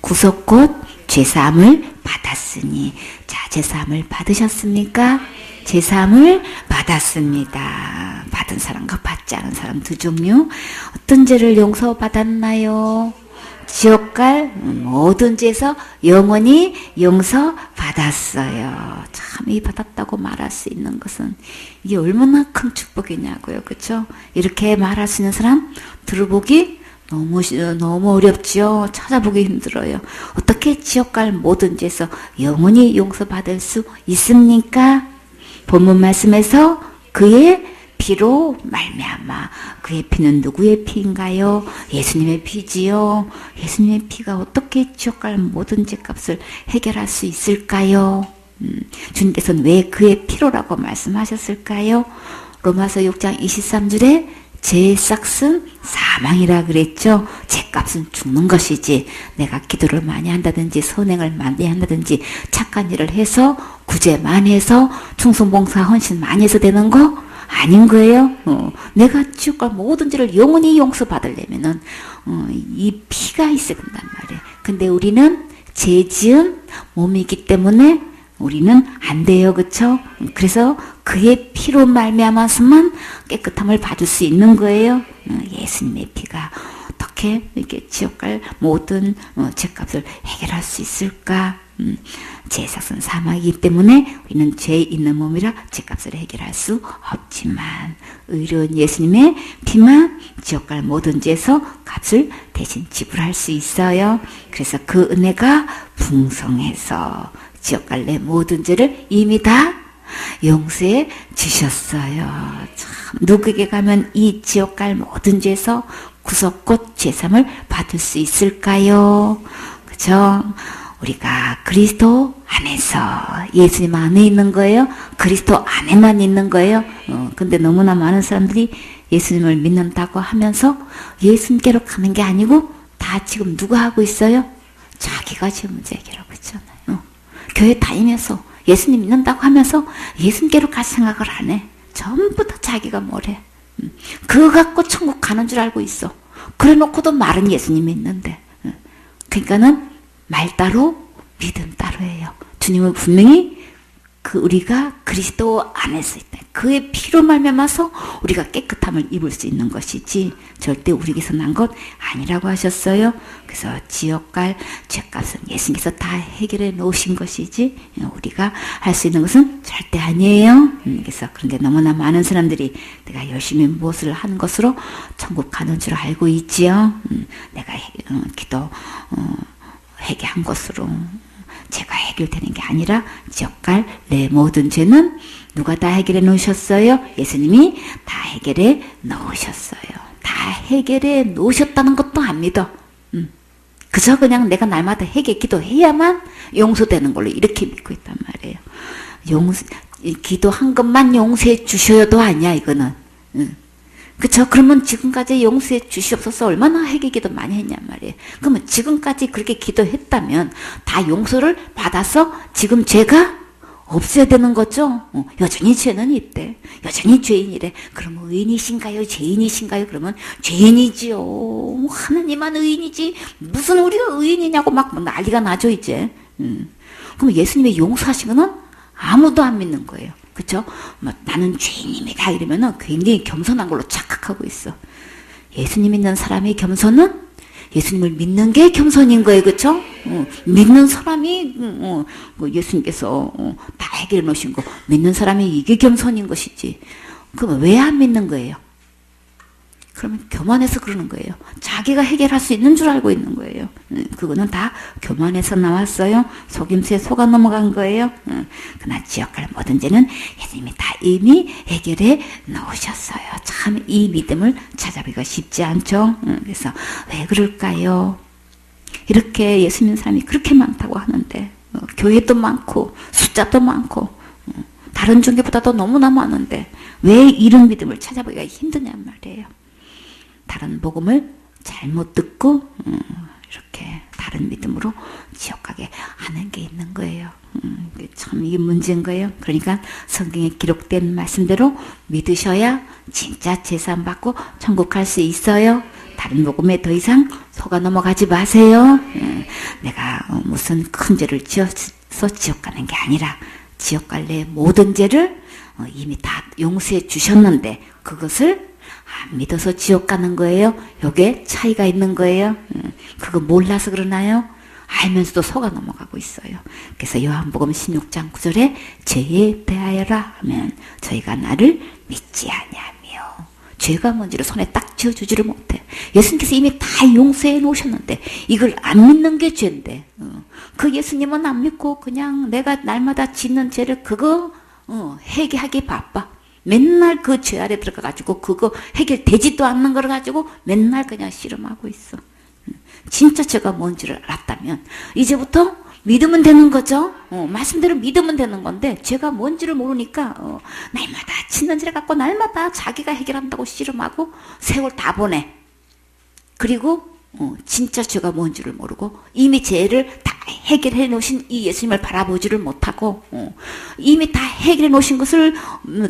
구속 곧 죄사함을 받았으니. 자, 죄사함을 받으셨습니까? 죄사함을 받았습니다. 받은 사람과 받지 않은 사람 두 종류. 어떤 죄를 용서받았나요? 지옥 갈 모든 죄에서 영원히 용서받았어요. 참 이 받았다고 말할 수 있는 것은 이게 얼마나 큰 축복이냐고요. 그렇죠? 이렇게 말할 수 있는 사람 들어보기 너무 어렵죠. 찾아보기 힘들어요. 어떻게 지옥 갈 모든 죄에서 영원히 용서받을 수 있습니까? 본문 말씀에서 그의 피로 말미암아. 그의 피는 누구의 피인가요? 예수님의 피지요. 예수님의 피가 어떻게 지옥 갈 모든 죄값을 해결할 수 있을까요? 주님께서는 왜 그의 피로라고 말씀하셨을까요? 로마서 6장 23절에 죄의 싹은 사망이라 그랬죠. 죄값은 죽는 것이지 내가 기도를 많이 한다든지 선행을 많이 한다든지 착한 일을 해서 구제 많이 해서 충성봉사 헌신 많이 해서 되는 거 아닌 거예요. 내가 지옥 갈 모든 죄를 영원히 용서받으려면은 이 피가 있어야 된단 말이에요. 근데 우리는 죄 지은 몸이기 때문에 우리는 안 돼요. 그쵸? 그래서 그의 피로 말미암아서만 깨끗함을 받을 수 있는 거예요. 예수님의 피가 어떻게 이렇게 지옥 갈 모든 죄값을 해결할 수 있을까? 죄의 삭은 사망이기 때문에 우리는 죄 있는 몸이라 죄값을 해결할 수 없지만 의로운 예수님의 피만 지옥 갈 모든 죄에서 값을 대신 지불할 수 있어요. 그래서 그 은혜가 풍성해서 지옥 갈 내 모든 죄를 이미 다 용서해 주셨어요. 참, 누구에게 가면 이 지옥 갈 모든 죄에서 구속곧 죄삼을 받을 수 있을까요? 그죠? 우리가 그리스도 안에서 예수님 안에 있는 거예요. 그리스도 안에만 있는 거예요. 근데 너무나 많은 사람들이 예수님을 믿는다고 하면서 예수님께로 가는 게 아니고 다 지금 누가 하고 있어요? 자기가 지금 문제 해결하고 있잖아요. 교회 다니면서 예수님 믿는다고 하면서 예수님께로 갈 생각을 안 해. 전부 다 자기가 뭐래. 그거 갖고 천국 가는 줄 알고 있어. 그래 놓고도 말은 예수님 믿는데. 그러니까는 말 따로 믿음 따로예요. 주님은 분명히 우리가 그리스도 안에서 있다. 그의 피로 말미암아서 우리가 깨끗함을 입을 수 있는 것이지 절대 우리에게서 난 것 아니라고 하셨어요. 그래서 지옥 갈 죄값은 예수님께서 다 해결해 놓으신 것이지 우리가 할 수 있는 것은 절대 아니에요. 그래서 그런데 너무나 많은 사람들이 내가 열심히 무엇을 하는 것으로 천국 가는 줄 알고 있지요. 내가 기도 회개한 것으로 죄가 해결되는 게 아니라 지옥 갈 내 모든 죄는 누가 다 해결해 놓으셨어요? 예수님이 다 해결해 놓으셨어요. 다 해결해 놓으셨다는 것도 안 믿어. 그저 그냥 내가 날마다 회개 기도해야만 용서되는 걸로 이렇게 믿고 있단 말이에요. 기도한 것만 용서해 주셔도 아니야 이거는. 그쵸? 그러면 지금까지 용서해 주시옵소서 얼마나 회개기도 많이 했냔 말이에요. 그러면 지금까지 그렇게 기도했다면 다 용서를 받아서 지금 죄가 없어야 되는 거죠? 여전히 죄는 있대. 여전히 죄인이래. 그러면 의인이신가요? 죄인이신가요? 그러면 죄인이지요. 하나님만 의인이지 무슨 우리가 의인이냐고 막 난리가 나죠 이제. 그럼 예수님의 용서하신 거는 아무도 안 믿는 거예요. 그쵸? 나는 죄인입니다. 이러면은 굉장히 겸손한 걸로 착각하고 있어. 예수님 믿는 사람의 겸손은 예수님을 믿는 게 겸손인 거예요. 그쵸? 믿는 사람이, 예수님께서 다 해결해 놓으신 거. 믿는 사람이 이게 겸손인 것이지. 그럼 왜 안 믿는 거예요? 그러면 교만해서 그러는 거예요. 자기가 해결할 수 있는 줄 알고 있는 거예요. 그거는 다 교만해서 나왔어요. 속임수에 속아 넘어간 거예요. 그러나 지옥 갈 모든 죄는 예수님이 다 이미 해결해 놓으셨어요. 참 이 믿음을 찾아보기가 쉽지 않죠. 그래서 왜 그럴까요? 이렇게 예수 믿는 사람이 그렇게 많다고 하는데 교회도 많고 숫자도 많고 다른 종교보다도 너무나 많은데 왜 이런 믿음을 찾아보기가 힘드냔 말이에요. 다른 복음을 잘못 듣고 이렇게 다른 믿음으로 지옥 가게 하는 게 있는 거예요. 참 이게 문제인 거예요. 그러니까 성경에 기록된 말씀대로 믿으셔야 진짜 제사함 받고 천국 갈 수 있어요. 다른 복음에 더 이상 속아 넘어가지 마세요. 내가 무슨 큰 죄를 지어서 지옥 가는 게 아니라 지옥 갈 내 모든 죄를 이미 다 용서해 주셨는데 그것을 안 믿어서 지옥 가는 거예요. 요게 차이가 있는 거예요. 그거 몰라서 그러나요? 알면서도 속아 넘어가고 있어요. 그래서 요한복음 16장 9절에 죄에 대하여라 하면 저희가 나를 믿지 아니하며 죄가 뭔지를 손에 딱 쥐어주지를 못해. 예수님께서 이미 다 용서해 놓으셨는데 이걸 안 믿는 게 죄인데 그 예수님은 안 믿고 그냥 내가 날마다 짓는 죄를 그거 회개하기 바빠. 맨날 그 죄 아래 들어가가지고 그거 해결되지도 않는 걸 가지고 맨날 그냥 씨름하고 있어. 진짜 죄가 뭔지를 알았다면 이제부터 믿으면 되는 거죠. 말씀대로 믿으면 되는 건데 죄가 뭔지를 모르니까 날마다 짓는 죄를 갖고 날마다 자기가 해결한다고 씨름하고 세월 다 보내. 그리고 진짜 죄가 뭔지를 모르고 이미 죄를 다 해결해 놓으신 이 예수님을 바라보지를 못하고 이미 다 해결해 놓으신 것을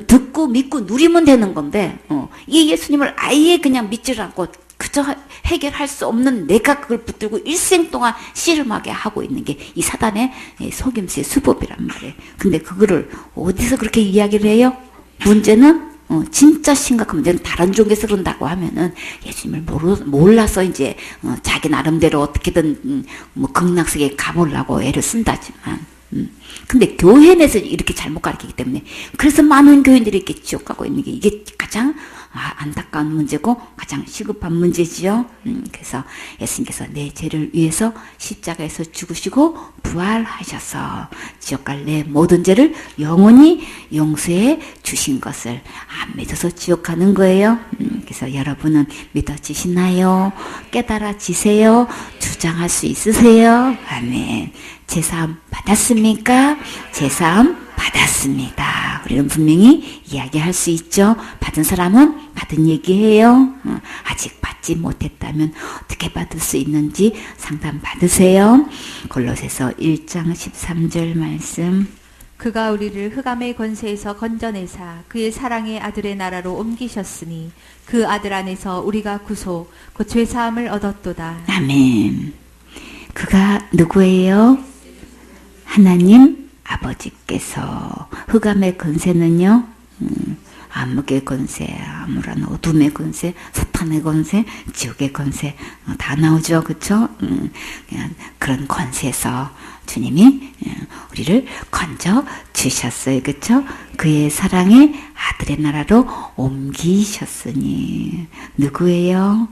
듣고 믿고 누리면 되는 건데 이 예수님을 아예 그냥 믿지를 않고 그저 해결할 수 없는 내가 그걸 붙들고 일생 동안 씨름하게 하고 있는 게 이 사단의 속임수의 수법이란 말이에요. 근데 그거를 어디서 그렇게 이야기를 해요? 문제는 진짜 심각한 문제는 다른 종교에서 그런다고 하면은 예수님을 몰라서 이제 자기 나름대로 어떻게든 뭐 극락세계에 가보려고 애를 쓴다지만 근데 교회 내에서 이렇게 잘못 가르치기 때문에 그래서 많은 교인들이 이렇게 지옥 가고 있는 게 이게 가장 안타까운 문제고 가장 시급한 문제지요. 그래서 예수님께서 내 죄를 위해서 십자가에서 죽으시고 부활하셔서 지옥 갈 내 모든 죄를 영원히 용서해 주신 것을 안 믿어서 지옥 가는 거예요. 그래서 여러분은 믿어지시나요? 깨달아지세요? 주장할 수 있으세요? 아멘. 제사함 받았습니까? 제사함 받았습니다. 우리는 분명히 이야기할 수 있죠. 받은 사람은 받은 얘기해요. 아직 받지 못했다면 어떻게 받을 수 있는지 상담 받으세요. 골로새서 1장 13절 말씀. 그가 우리를 흑암의 권세에서 건져내사 그의 사랑의 아들의 나라로 옮기셨으니 그 아들 안에서 우리가 구속 곧 죄사함을 얻었도다. 아멘. 그가 누구예요? 하나님 아버지께서. 흑암의 권세는요, 암흑의 권세, 암울한 어둠의 권세, 사탄의 권세, 지옥의 권세 다 나오죠, 그렇죠? 그런 권세에서 주님이 우리를 건져 주셨어요, 그렇죠? 그의 사랑의 아들의 나라로 옮기셨으니. 누구예요?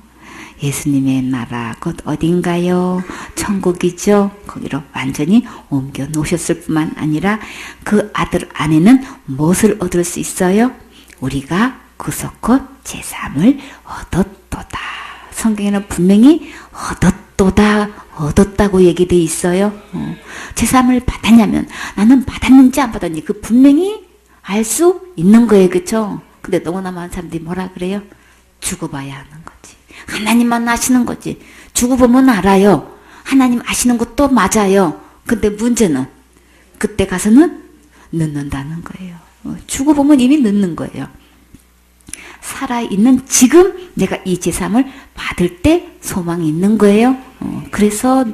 예수님의 나라 곧 어딘가요? 천국이죠. 거기로 완전히 옮겨 놓으셨을 뿐만 아니라 그 아들 안에는 무엇을 얻을 수 있어요? 우리가 구속 곧 제사함을 얻었도다. 성경에는 분명히 얻었다고 얘기되어 있어요. 제사함을 받았냐면 나는 받았는지 안 받았는지 그 분명히 알 수 있는 거예요, 그렇죠? 근데 너무나 많은 사람들이 뭐라 그래요? 죽어봐야 하는 거지. 하나님만 아시는 거지. 죽어보면 알아요. 하나님 아시는 것도 맞아요. 근데 문제는 그때 가서는 늦는다는 거예요. 죽어보면 이미 늦는 거예요. 살아있는 지금 내가 이 제사함을 받을 때 소망이 있는 거예요. 그래서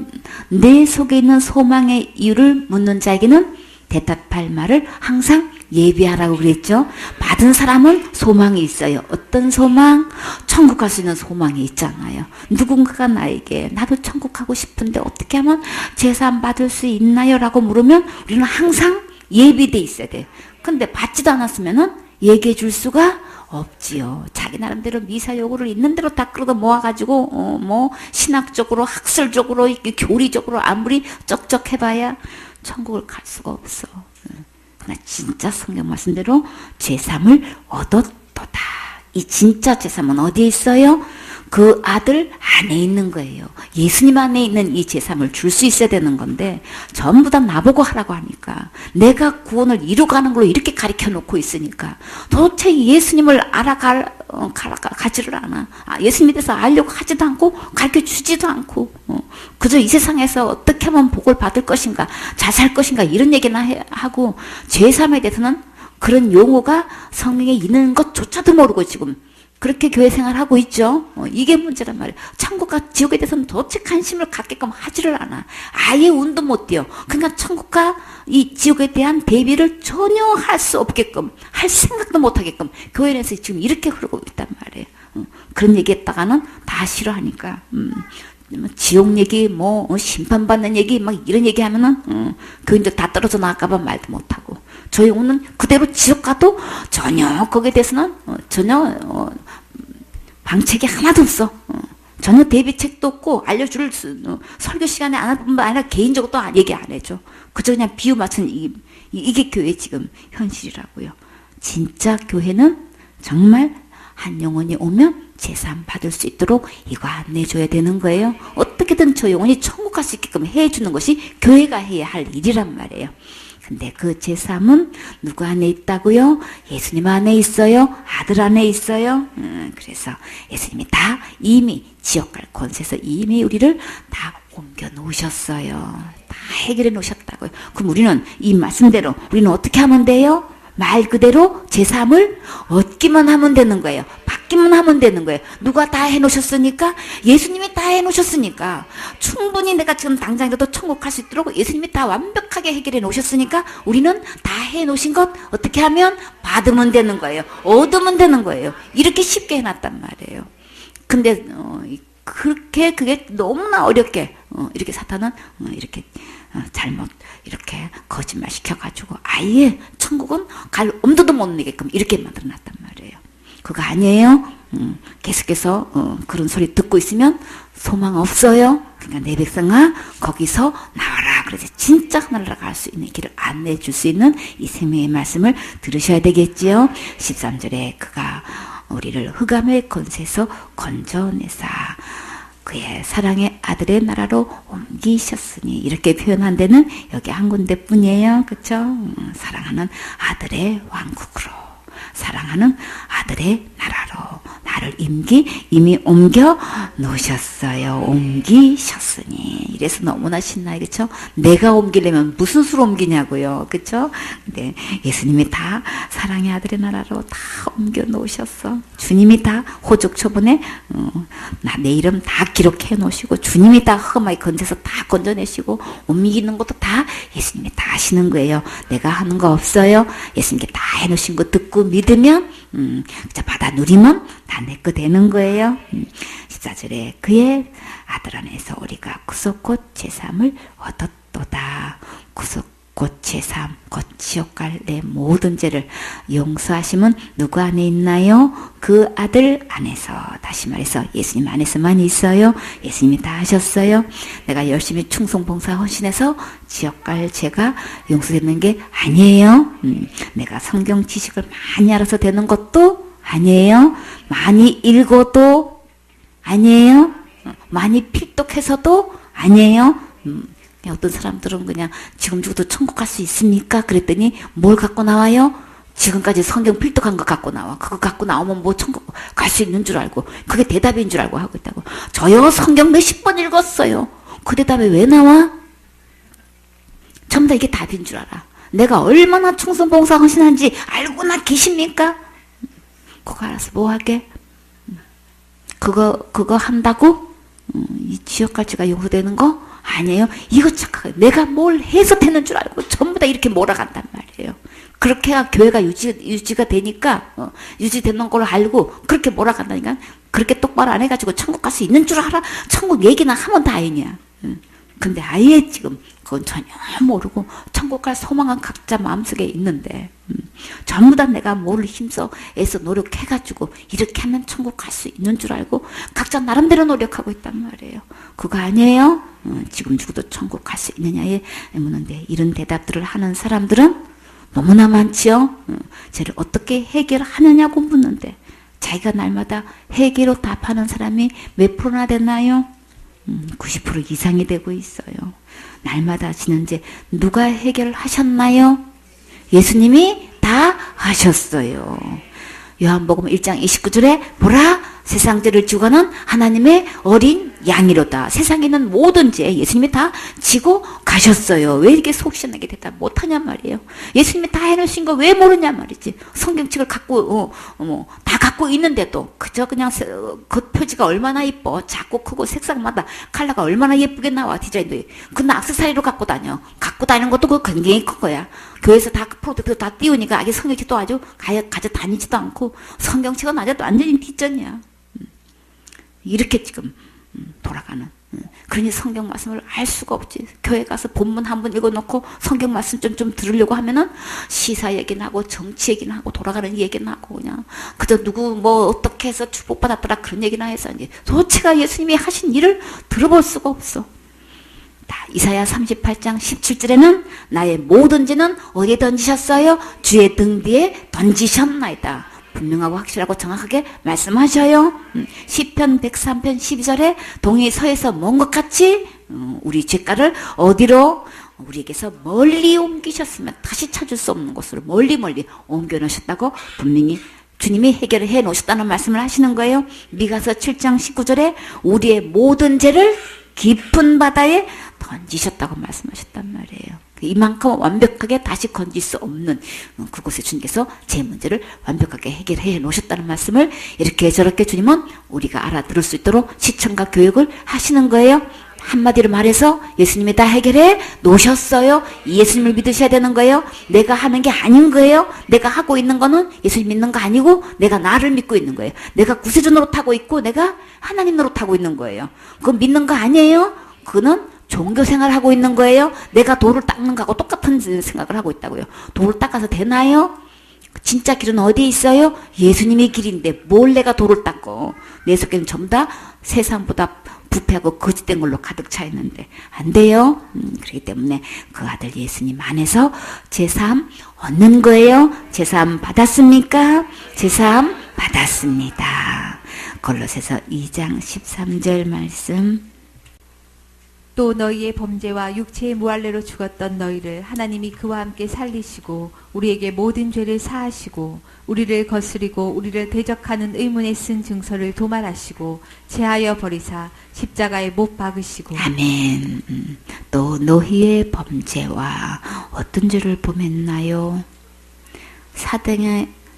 내 속에 있는 소망의 이유를 묻는 자에게는 대답할 말을 항상 예비하라고 그랬죠. 받은 사람은 소망이 있어요. 어떤 소망? 천국 갈 수 있는 소망이 있잖아요. 누군가가 나에게 나도 천국 가고 싶은데 어떻게 하면 제사함 받을 수 있나요? 라고 물으면 우리는 항상 예비돼 있어야 돼요. 근데 받지도 않았으면은 얘기해 줄 수가 없지요. 자기 나름대로 미사 요구를 있는 대로 다 끌어다 모아가지고 뭐 신학적으로 학술적으로 교리적으로 아무리 쩍쩍 해봐야 천국을 갈 수가 없어. 그러나 진짜 성경 말씀대로 제사함을 얻었도다. 이 진짜 제사함은 어디에 있어요? 그 아들 안에 있는 거예요. 예수님 안에 있는 이 제사함을 줄 수 있어야 되는 건데 전부 다 나보고 하라고 하니까 내가 구원을 이루가는 걸로 이렇게 가르쳐 놓고 있으니까 도대체 예수님을 가지를 않아. 예수님에 대해서 알려고 하지도 않고 가르쳐 주지도 않고 그저 이 세상에서 어떻게 하면 복을 받을 것인가 잘 살 것인가 이런 얘기나 하고 제사함에 대해서는 그런 용어가 성경에 있는 것조차도 모르고 지금 그렇게 교회 생활하고 있죠. 이게 문제란 말이에요. 천국과 지옥에 대해서는 도대체 관심을 갖게끔 하지를 않아. 아예 운도 못 띄어. 그러니까 천국과 이 지옥에 대한 대비를 전혀 할 수 없게끔, 할 생각도 못 하게끔 교회 내에서 지금 이렇게 흐르고 있단 말이에요. 그런 얘기 했다가는 다 싫어하니까. 지옥 얘기, 심판받는 얘기, 막 이런 얘기 하면은, 교인들 다 떨어져 나갈까봐 말도 못하고. 저희 오는 그대로 지옥 가도 전혀 거기에 대해서는 전혀 방책이 하나도 없어. 전혀 대비책도 없고 알려줄 설교 시간에 안 할 뿐만 아니라 개인적으로도 얘기 안 해줘. 그저 그냥 비유 맞춘 이게 교회 지금 현실이라고요. 진짜 교회는 정말 한 영혼이 오면 제사함 받을 수 있도록 이거 안내줘야 되는 거예요. 어떻게든 저 영혼이 천국 갈 수 있게끔 해주는 것이 교회가 해야 할 일이란 말이에요. 근데 그 제3은 누구 안에 있다고요? 예수님 안에 있어요. 아들 안에 있어요. 그래서 예수님이 다 이미 지옥 갈 권세에서 이미 우리를 다 옮겨 놓으셨어요. 다 해결해 놓으셨다고요. 그럼 우리는 이 말씀대로 우리는 어떻게 하면 돼요? 말 그대로 제3을 얻기만 하면 되는 거예요. 받기만 하면 되는 거예요. 누가 다 해놓으셨으니까? 예수님이 다 해놓으셨으니까. 충분히 내가 지금 당장이라도 천국 갈 수 있도록 예수님이 다 완벽하게 해결해 놓으셨으니까 우리는 다 해놓으신 것 어떻게 하면 받으면 되는 거예요. 얻으면 되는 거예요. 이렇게 쉽게 해놨단 말이에요. 근데 그렇게 그게 너무나 어렵게 이렇게 사탄은 이렇게 잘못 이렇게 거짓말 시켜가지고 아예 천국은 갈 엄두도 못 내게끔 이렇게 만들어놨단 말이에요. 그거 아니에요. 계속해서 그런 소리 듣고 있으면 소망 없어요. 그러니까 내 백성아 거기서 나와라. 그래서 진짜 하늘나라 갈 수 있는 길을 안내해 줄 수 있는 이 생명의 말씀을 들으셔야 되겠지요. 13절에 그가 우리를 흑암의 권세에서 건져내사 그의 사랑의 아들의 나라로 옮기셨으니 이렇게 표현한 데는 여기 한 군데뿐이에요. 그렇죠? 사랑하는 아들의 왕국으로 사랑하는 아들의 나라로 나를 이미 옮겨 놓으셨어요. 옮기셨으니 이래서 너무나 신나요. 그렇죠? 내가 옮기려면 무슨 수로 옮기냐고요. 그렇죠? 근데 예수님이 다 사랑의 아들의 나라로 다 옮겨 놓으셨어. 주님이 다 호적 초본에 내 이름 다 기록해 놓으시고 주님이 다 흑암의 건져서 다 건져내시고 옮기는 것도 다 예수님이 다 하시는 거예요. 내가 하는 거 없어요. 예수님께 다 해놓으신 거 듣고 믿으면 받아 누리면 다 내 거 되는 거예요. 14절에 그의 아들 안에서 우리가 구속 곧 제3을 얻었도다. 구속 곧 제3, 곧 지옥 갈 내 모든 죄를 용서하심은 누구 안에 있나요? 그 아들 안에서. 다시 말해서 예수님 안에서만 있어요. 예수님이 다 하셨어요. 내가 열심히 충성 봉사 헌신해서 지옥 갈 죄가 용서되는 게 아니에요. 내가 성경 지식을 많이 알아서 되는 것도 아니에요. 많이 읽어도 아니에요. 많이 필독해서도 아니에요. 어떤 사람들은 그냥 지금 죽어도 천국 갈 수 있습니까? 그랬더니 뭘 갖고 나와요? 지금까지 성경 필독한 거 갖고 나와. 그거 갖고 나오면 뭐 천국 갈 수 있는 줄 알고 그게 대답인 줄 알고 하고 있다고. 저요 성경 몇십 번 읽었어요. 그 대답이 왜 나와? 전부 다 이게 답인 줄 알아. 내가 얼마나 충성봉사 헌신한지 알고나 계십니까? 그거 알아서 뭐 하게? 그거 한다고? 이 지옥 갈지가 용서되는 거? 아니에요. 이거 착하게 내가 뭘 해서 되는 줄 알고 전부 다 이렇게 몰아간단 말이에요. 그렇게 해야 교회가 유지가 되니까 유지되는 걸 알고 그렇게 몰아간다니까. 그렇게 똑바로 안 해가지고 천국 갈 수 있는 줄 알아. 천국 얘기나 하면 다행이야. 근데 아예 지금 그건 전혀 모르고 천국 갈 소망은 각자 마음속에 있는데 전부 다 내가 뭘 힘써 애써 노력해가지고 이렇게 하면 천국 갈 수 있는 줄 알고 각자 나름대로 노력하고 있단 말이에요. 그거 아니에요? 지금 죽어도 천국 갈 수 있느냐에 묻는데 이런 대답들을 하는 사람들은 너무나 많지요. 쟤를 어떻게 해결하느냐고 묻는데 자기가 날마다 해결로 답하는 사람이 몇 프로나 되나요? 90% 이상이 되고 있어요. 날마다 지는 죄 누가 해결하셨나요? 예수님이 다 하셨어요. 요한복음 1장 29절에 보라 세상 죄를 지고 가는 하나님의 어린 양이로다. 세상에 있는 모든 죄 예수님이 다 지고 가셨어요. 왜 이렇게 속 시원하게 대답 못하냐 말이에요. 예수님이 다 해놓으신 거 왜 모르냐 말이지. 성경책을 갖고 다 갖고 있는데도 그저 그냥 겉 표지가 얼마나 이뻐. 작고 크고 색상마다 컬러가 얼마나 예쁘게 나와. 디자인도. 그건 액세서리로 갖고 다녀. 갖고 다니는 것도 그 굉장히 큰 거야. 교회에서 다 프로젝트 다 띄우니까 아직 성경책도 아주 가져 다니지도 않고 성경책은 아주 완전히 뒷전이야. 이렇게 지금 돌아가는. 그러니 성경 말씀을 알 수가 없지. 교회 가서 본문 한 번 읽어놓고 성경 말씀 좀 들으려고 하면은 시사 얘기나 하고 정치 얘기나 하고 돌아가는 얘기나 하고 그냥 그저 누구 뭐 어떻게 해서 축복받았더라 그런 얘기나 해서 이제 도대체가 예수님이 하신 일을 들어볼 수가 없어. 이사야 38장 17절에는 나의 모든 죄는 어디에 던지셨어요? 주의 등 뒤에 던지셨나이다. 분명하고 확실하고 정확하게 말씀하셔요. 시편 103편 12절에 동이 서에서 먼 것 같이 우리 죄가를 어디로 우리에게서 멀리 옮기셨으면 다시 찾을 수 없는 곳으로 멀리 옮겨 놓으셨다고 분명히 주님이 해결을 해 놓으셨다는 말씀을 하시는 거예요. 미가서 7장 19절에 우리의 모든 죄를 깊은 바다에 던지셨다고 말씀하셨단 말이에요. 이만큼 완벽하게 다시 건질 수 없는 그곳에 주님께서 제 문제를 완벽하게 해결해 놓으셨다는 말씀을 이렇게 저렇게 주님은 우리가 알아들을 수 있도록 시청과 교육을 하시는 거예요. 한마디로 말해서 예수님이 다 해결해 놓으셨어요. 예수님을 믿으셔야 되는 거예요. 내가 하는 게 아닌 거예요. 내가 하고 있는 거는 예수님 믿는 거 아니고 내가 나를 믿고 있는 거예요. 내가 구세주 노릇하고 있고 내가 하나님 노릇하고 있는 거예요. 그건 믿는 거 아니에요. 그는 종교 생활하고 있는 거예요. 내가 돌을 닦는 거하고 똑같은 생각을 하고 있다고요. 돌을 닦아서 되나요? 진짜 길은 어디에 있어요? 예수님의 길인데 뭘 내가 돌을 닦고 내 속에는 전부 다 세상보다 부패하고 거짓된 걸로 가득 차 있는데 안 돼요. 그렇기 때문에 그 아들 예수님 안에서 제사함 얻는 거예요. 제사함 받았습니까? 제사함 받았습니다. 골로새서 2장 13절 말씀. 또 너희의 범죄와 육체의 무할례로 죽었던 너희를 하나님이 그와 함께 살리시고 우리에게 모든 죄를 사하시고 우리를 거스리고 우리를 대적하는 의문에 쓴 증서를 도말하시고 제하여 버리사 십자가에 못 박으시고. 아멘. 또 너희의 범죄와 어떤 죄를 범했나요?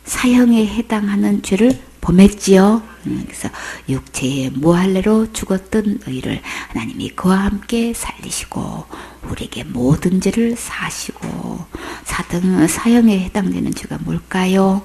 사형에 해당하는 죄를 범했지요. 그래서 육체의 무할례로 죽었던 너희를 하나님이 그와 함께 살리시고 우리에게 모든 죄를 사하시고 사형에 해당되는 죄가 뭘까요?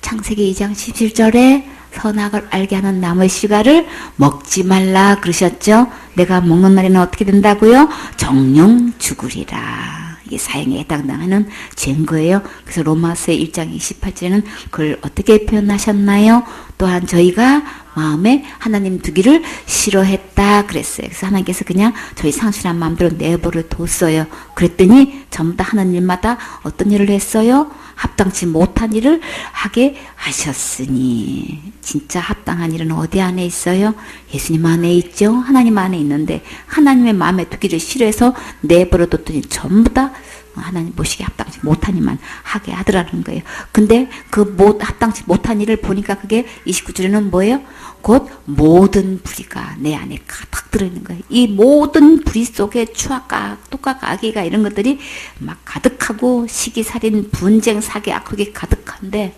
창세기 2장 17절에 선악을 알게 하는 나무의 씨가를 먹지 말라 그러셨죠. 내가 먹는 날에는 어떻게 된다고요? 정령 죽으리라. 이게 사형에 해당하는 죄인 거예요. 그래서 로마서 1장 28절에는 그걸 어떻게 표현하셨나요? 또한 저희가 마음에 하나님 두기를 싫어했다 그랬어요. 그래서 하나님께서 그냥 저희 상실한 마음대로 내버려 뒀어요. 그랬더니 전부 다 하는 일마다 어떤 일을 했어요? 합당치 못한 일을 하게 하셨으니. 진짜 합당한 일은 어디 안에 있어요? 예수님 안에 있죠. 하나님 안에 있는데 하나님의 마음에 두기를 싫어해서 내버려 뒀더니 전부 다 하나님 보시기에 합당치 못한 일만 하게 하더라는 거예요. 근데 그 합당치 못한 일을 보니까 그게 29절에는 뭐예요? 곧 모든 불의가 내 안에 가득 들어있는 거예요. 이 모든 불의 속에 추악과 독과 악의가 이런 것들이 막 가득하고 시기살인, 분쟁, 사기, 악독이 가득한데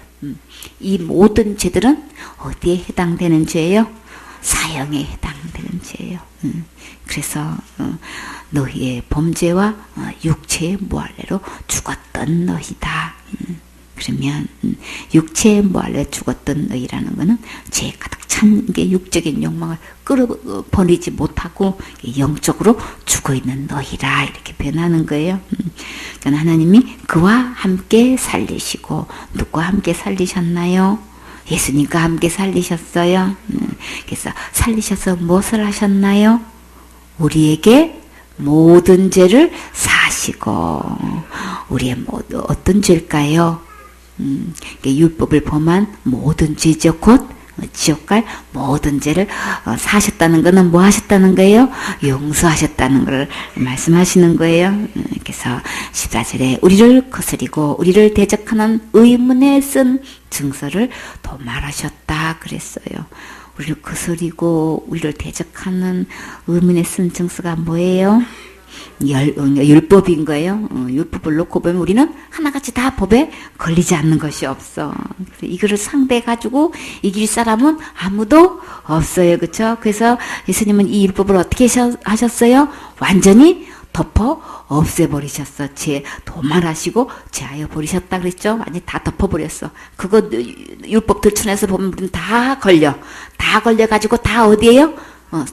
이 모든 죄들은 어디에 해당되는 죄예요? 사형에 해당되는 죄예요. 그래서 너희의 범죄와 육체의 무할례로 죽었던 너희다. 그러면 육체의 무할례로 죽었던 너희라는 것은 죄에 가득 찬 게 육적인 욕망을 끌어버리지 못하고 영적으로 죽어있는 너희라 이렇게 표현하는 거예요. 그러니까 하나님이 그와 함께 살리시고 누구와 함께 살리셨나요? 예수님과 함께 살리셨어요. 그래서 살리셔서 무엇을 하셨나요? 우리에게 모든 죄를 사시고 우리의 어떤 죄일까요? 율법을 범한 모든 죄죠. 곧 지옥 갈 모든 죄를 사셨다는 것은 뭐 하셨다는 거예요? 용서하셨다는 걸 말씀하시는 거예요. 그래서 14절에 우리를 거스리고 우리를 대적하는 의문에 쓴 증서를 도말하셨다 그랬어요. 우리를 거스리고 우리를 대적하는 의문에 쓴 증서가 뭐예요? 율법인 거예요. 율법을 놓고 보면 우리는 하나같이 다 법에 걸리지 않는 것이 없어. 이거를 상대해가지고 이길 사람은 아무도 없어요. 그렇죠? 그래서 예수님은 이 율법을 어떻게 하셨어요? 완전히 덮어 없애버리셨어. 죄 도말하시고 제하여 버리셨다 그랬죠? 완전히 다 덮어버렸어. 그거 율법 들춰내서 보면 우리는 다 걸려가지고 다 어디에요?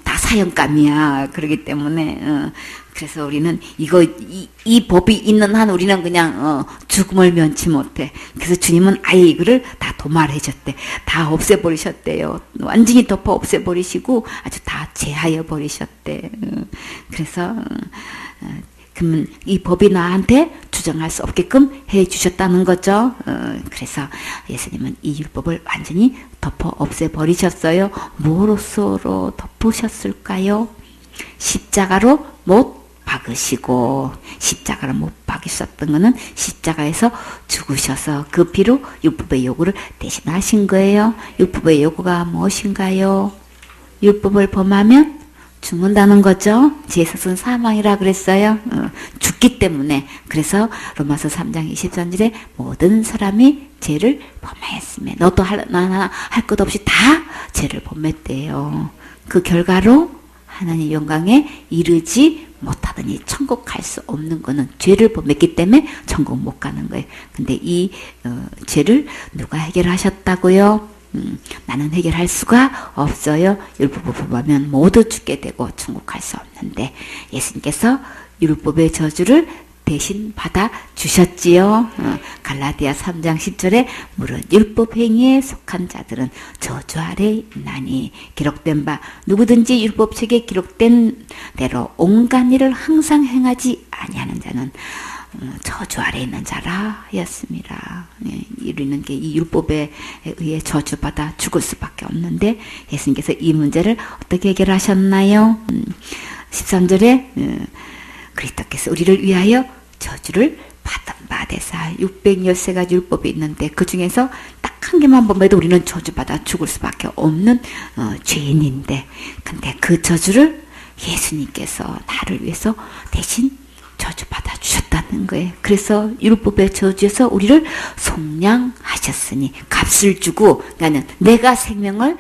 다 사형감이야. 그러기 때문에 그래서 우리는 이 법이 있는 한 우리는 그냥 죽음을 면치 못해. 그래서 주님은 아예 이거를 다 도말해줬대. 다 없애버리셨대요. 완전히 덮어 없애버리시고 아주 다 제하여 버리셨대. 그래서 그러면 이 법이 나한테 주장할 수 없게끔 해주셨다는 거죠. 그래서 예수님은 이 율법을 완전히 덮어 없애버리셨어요. 무엇으로 덮으셨을까요? 십자가로 못 박으시고 십자가를 못 박으셨던 거는 십자가에서 죽으셔서 그 피로 율법의 요구를 대신하신 거예요. 율법의 요구가 무엇인가요? 율법을 범하면 죽는다는 거죠. 제사는 사망이라 그랬어요. 죽기 때문에. 그래서 로마서 3장 23절에 모든 사람이 죄를 범하였으며 너도 하나 할 것 없이 다 죄를 범했대요. 그 결과로 하나님 영광에 이르지 못하더니 천국 갈 수 없는 거는 죄를 범했기 때문에 천국 못 가는 거예요. 근데 이 죄를 누가 해결하셨다고요? 나는 해결할 수가 없어요. 율법을 범하면 모두 죽게 되고 천국 갈 수 없는데 예수님께서 율법의 저주를 대신 받아 주셨지요. 갈라디아 3장 10절에 물은 율법 행위에 속한 자들은 저주 아래 있나니 기록된 바 누구든지 율법책에 기록된 대로 온갖 일을 항상 행하지 아니하는 자는 저주 아래 있는 자라 하였습니다. 우리는 이 율법에 의해 저주받아 죽을 수밖에 없는데 예수님께서 이 문제를 어떻게 해결하셨나요? 13절에 그리스도께서 우리를 위하여 저주를 받은 바 되사 613가지 율법이 있는데 그 중에서 딱 한 개만 범해도 우리는 저주받아 죽을 수밖에 없는 죄인인데 근데 그 저주를 예수님께서 나를 위해서 대신 저주받아 주셨다는 거예요. 그래서 율법의 저주에서 우리를 속량하셨으니 값을 주고 나는 내가 생명을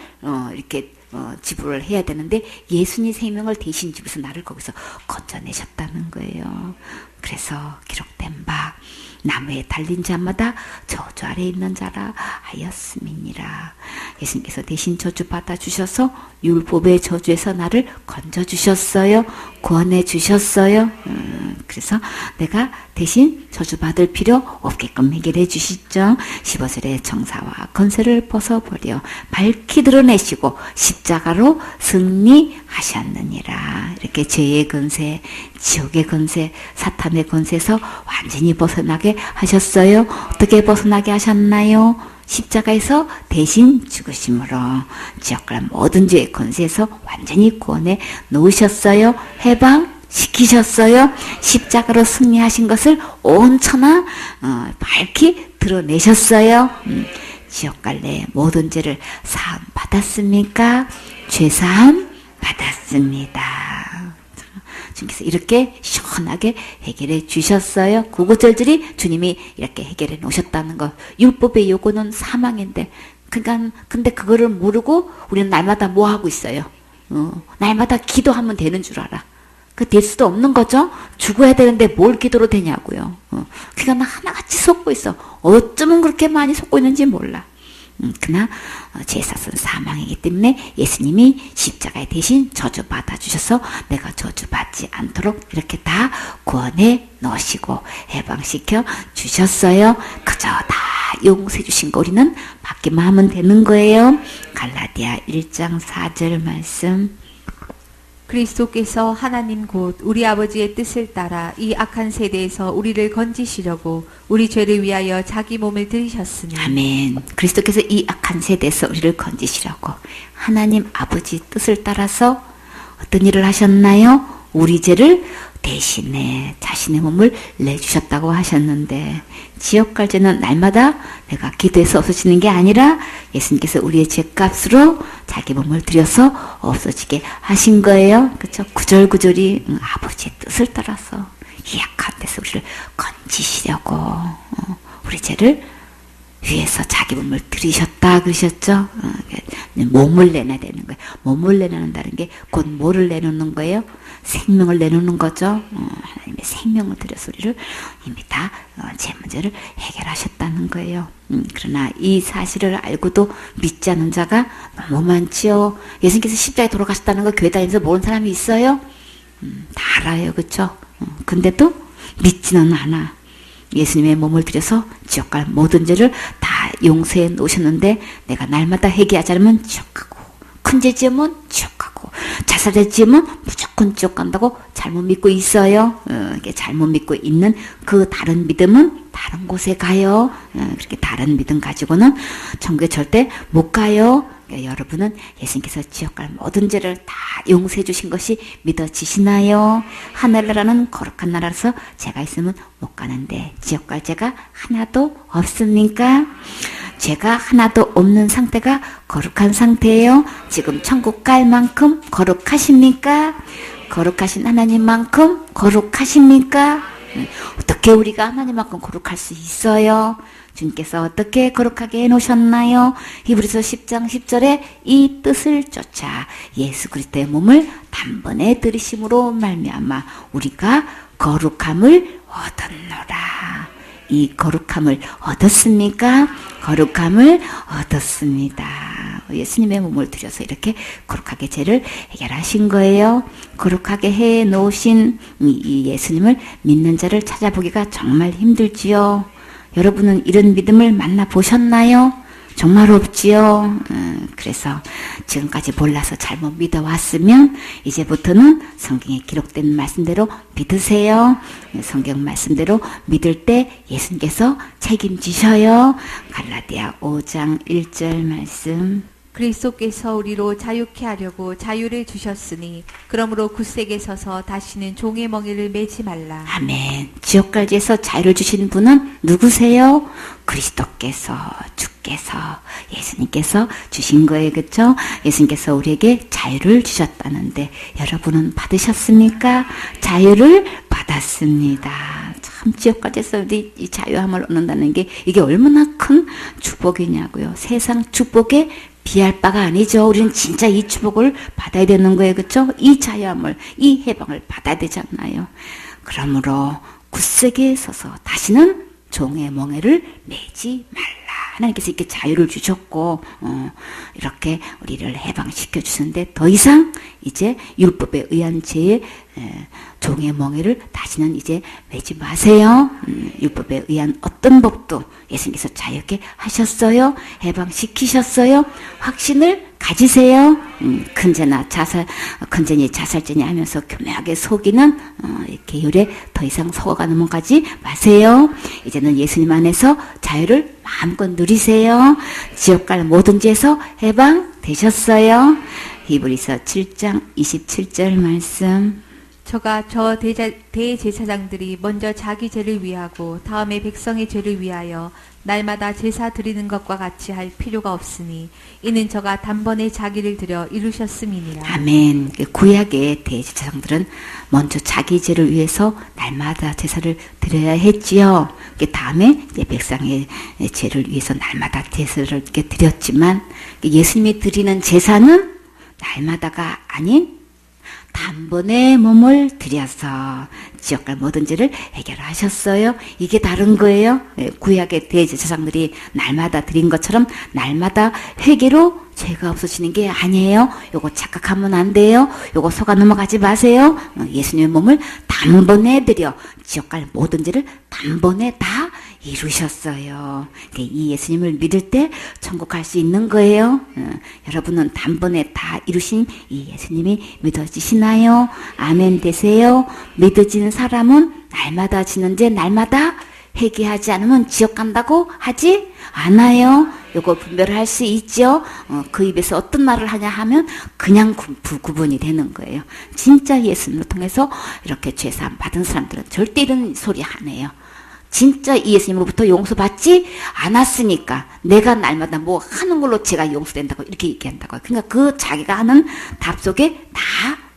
이렇게 지불을 해야 되는데 예수님 생명을 대신 지불해서 나를 거기서 건져내셨다는 거예요. 그래서 기록된 바 나무에 달린 자마다 저주 아래 있는 자라 하였음이니라. 예수님께서 대신 저주 받아 주셔서 율법의 저주에서 나를 건져 주셨어요. 구원해 주셨어요. 그래서 내가 대신 저주 받을 필요 없게끔 해결해 주시죠. 15절에 정사와 건세를 벗어버려 밝히 드러내시고 십자가로 승리하셨느니라. 이렇게 죄의 건세, 지옥의 건세, 사탄의 건세에서 완전히 벗어나게 하셨어요. 어떻게 벗어나게 하셨나요? 십자가에서 대신 죽으심으로 지옥과 모든 죄의 건세에서 완전히 구원해 놓으셨어요. 해방시키셨어요. 십자가로 승리하신 것을 온 천하 밝히 드러내셨어요. 지옥 갈래 모든 죄를 사함 받았습니까? 죄 사함 받았습니다. 주님께서 이렇게 시원하게 해결해 주셨어요. 구구절절히 주님이 이렇게 해결해 놓으셨다는 것. 율법의 요구는 사망인데, 근데 그거를 모르고 우리는 날마다 뭐 하고 있어요? 날마다 기도하면 되는 줄 알아. 그 될 수도 없는 거죠. 죽어야 되는데 뭘 기도로 되냐고요. 그러니까 나 하나같이 속고 있어. 어쩌면 그렇게 많이 속고 있는지 몰라. 그러나 제사는 사망이기 때문에 예수님이 십자가에 대신 저주 받아주셔서 내가 저주 받지 않도록 이렇게 다 구원해 넣으시고 해방시켜 주셨어요. 그저 다 용서해 주신 거 우리는 받기만 하면 되는 거예요. 갈라디아 1장 4절 말씀. 그리스도께서 하나님 곧 우리 아버지의 뜻을 따라 이 악한 세대에서 우리를 건지시려고 우리 죄를 위하여 자기 몸을 들이셨으니. 아멘. 그리스도께서 이 악한 세대에서 우리를 건지시려고 하나님 아버지 뜻을 따라서 어떤 일을 하셨나요? 우리 죄를 대신에 자신의 몸을 내주셨다고 하셨는데 지옥 갈 죄는 날마다 내가 기도해서 없어지는 게 아니라 예수님께서 우리의 죄값으로 자기 몸을 들여서 없어지게 하신 거예요. 그렇죠? 구절구절이 아버지의 뜻을 따라서 이 악한 데서 우리를 건지시려고 우리 죄를 위해서 자기 몸을 들이셨다 그러셨죠. 몸을 내놔야 되는 거예요. 몸을 내놓는다는 게 곧 뭐를 내놓는 거예요? 생명을 내놓는 거죠. 하나님의 생명을 들여서 우리를 이미 다 제 문제를 해결하셨다는 거예요. 그러나 이 사실을 알고도 믿지 않는 자가 너무 많지요. 예수님께서 십자가에 돌아가셨다는 거 교회 다니면서 모르는 사람이 있어요? 다 알아요. 그렇죠? 근데도 믿지는 않아. 예수님의 몸을 들여서 지옥 갈 모든 죄를 다 용서해 놓으셨는데 내가 날마다 회개하지 않으면 지옥 가고 큰 죄 지으면 지옥 가고 자살죄 지으면 무조건 지옥 간다고 잘못 믿고 있어요. 잘못 믿고 있는 그 다른 믿음은 다른 곳에 가요. 그렇게 다른 믿음 가지고는 천국에 절대 못 가요. 그러니까 여러분은 예수님께서 지옥 갈 모든 죄를 다 용서해 주신 것이 믿어지시나요? 하늘나라는 거룩한 나라라서 죄가 있으면 못 가는데 지옥 갈 죄가 하나도 없습니까? 죄가 하나도 없는 상태가 거룩한 상태예요. 지금 천국 갈 만큼 거룩하십니까? 거룩하신 하나님만큼 거룩하십니까? 어떻게 우리가 하나님만큼 거룩할 수 있어요? 주님께서 어떻게 거룩하게 해놓으셨나요? 히브리서 10장 10절에 이 뜻을 쫓아 예수 그리스도의 몸을 단번에 들이심으로 말미암아 우리가 거룩함을 얻었노라. 이 거룩함을 얻었습니까? 거룩함을 얻었습니다. 예수님의 몸을 들여서 이렇게 거룩하게 죄를 해결하신 거예요. 거룩하게 해 놓으신 이 예수님을 믿는 자를 찾아보기가 정말 힘들지요. 여러분은 이런 믿음을 만나보셨나요? 정말 없지요. 그래서 지금까지 몰라서 잘못 믿어왔으면 이제부터는 성경에 기록된 말씀대로 믿으세요. 성경 말씀대로 믿을 때 예수님께서 책임지셔요. 갈라디아 5장 1절 말씀. 그리스도께서 우리로 자유케 하려고 자유를 주셨으니 그러므로 굳세게 서서 다시는 종의 멍에를 매지 말라. 아멘. 지옥갈지에서 자유를 주신 분은 누구세요? 그리스도께서, 주께서, 예수님께서 주신 거예요. 그렇죠? 예수님께서 우리에게 자유를 주셨다는데 여러분은 받으셨습니까? 자유를 받았습니다. 참 지옥갈지에서 이 자유함을 얻는다는 게 이게 얼마나 큰 축복이냐고요. 세상 축복에 비할 바가 아니죠. 우리는 진짜 이 축복을 받아야 되는 거예요. 그렇죠? 이 자유함을, 이 해방을 받아야 되잖아요. 그러므로 굳세게 서서 다시는 종의 멍에를 매지 말라. 하나님께서 이렇게 자유를 주셨고 이렇게 우리를 해방시켜 주시는데 더 이상 이제 율법에 의한 죄에 종의 멍에를 다시는 이제 매지 마세요. 율법에 의한 어떤 법도 예수님께서 자유케 하셨어요. 해방시키셨어요. 확신을 가지세요. 큰 죄나 큰 죄니 자살죄니 하면서 교묘하게 속이는 이렇게 율에 더 이상 속아가 넘어가지 마세요. 이제는 예수님 안에서 자유를 마음껏 누리세요. 지옥 갈 모든 죄에서 해방되셨어요. 히브리서 7장 27절 말씀. 저가 저 대제사장들이 먼저 자기 죄를 위하고 다음에 백성의 죄를 위하여 날마다 제사 드리는 것과 같이 할 필요가 없으니 이는 저가 단번에 자기를 들여 이루셨음이니라. 아멘. 구약의 대제사장들은 먼저 자기 죄를 위해서 날마다 제사를 드려야 했지요. 그 다음에 백성의 죄를 위해서 날마다 제사를 이렇게 드렸지만 예수님이 드리는 제사는 날마다가 아닌 단번에 몸을 들여서 지옥 갈 모든 죄를 해결하셨어요. 이게 다른 거예요. 구약의 대제사장들이 날마다 드린 것처럼 날마다 회개로 죄가 없어지는 게 아니에요. 요거 착각하면 안 돼요. 요거 속아 넘어가지 마세요. 예수님의 몸을 단번에 들여 지옥 갈 모든 죄를 단번에 다 이루셨어요. 이 예수님을 믿을 때 천국 갈 수 있는 거예요. 여러분은 단번에 다 이루신 이 예수님이 믿어지시나요? 아멘 되세요. 믿어지는 사람은 날마다 지는 죄 날마다 회개하지 않으면 지옥 간다고 하지 않아요. 요거 분별을 할 수 있죠. 그 입에서 어떤 말을 하냐 하면 그냥 구분이 되는 거예요. 진짜 예수님을 통해서 이렇게 죄사함 받은 사람들은 절대 이런 소리 안 해요. 진짜 이 예수님으로부터 용서받지 않았으니까 내가 날마다 뭐 하는 걸로 제가 용서된다고 이렇게 얘기한다고요. 그러니까 그 자기가 하는 답 속에 다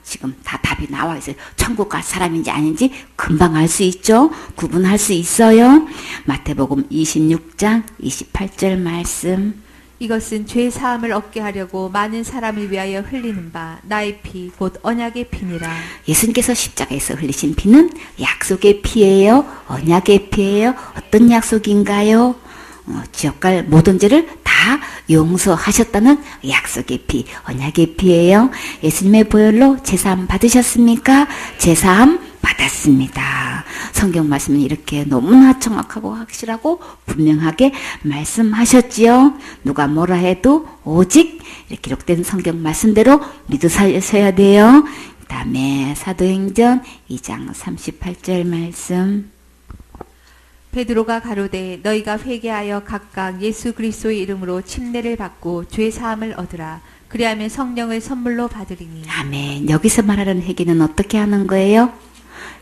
지금 다 답이 나와 있어요. 천국 갈 사람인지 아닌지 금방 알 수 있죠. 구분할 수 있어요. 마태복음 26장 28절 말씀. 이것은 죄 사함을 얻게 하려고 많은 사람을 위하여 흘리는 바 나의 피 곧 언약의 피니라. 예수님께서 십자가에서 흘리신 피는 약속의 피예요. 언약의 피예요. 어떤 약속인가요? 지옥 갈 모든 죄를 다 용서하셨다는 약속의 피, 언약의 피예요. 예수님의 보혈로 제사함 받으셨습니까? 제사함 받았습니다. 성경 말씀은 이렇게 너무나 정확하고 확실하고 분명하게 말씀하셨지요. 누가 뭐라 해도 오직 이렇게 기록된 성경 말씀대로 믿으셔야 돼요. 그 다음에 사도행전 2장 38절 말씀. 베드로가 가로되 너희가 회개하여 각각 예수 그리스도의 이름으로 침례를 받고 죄 사함을 얻으라. 그리하면 성령을 선물로 받으리니. 아멘. 여기서 말하는 회개는 어떻게 하는 거예요?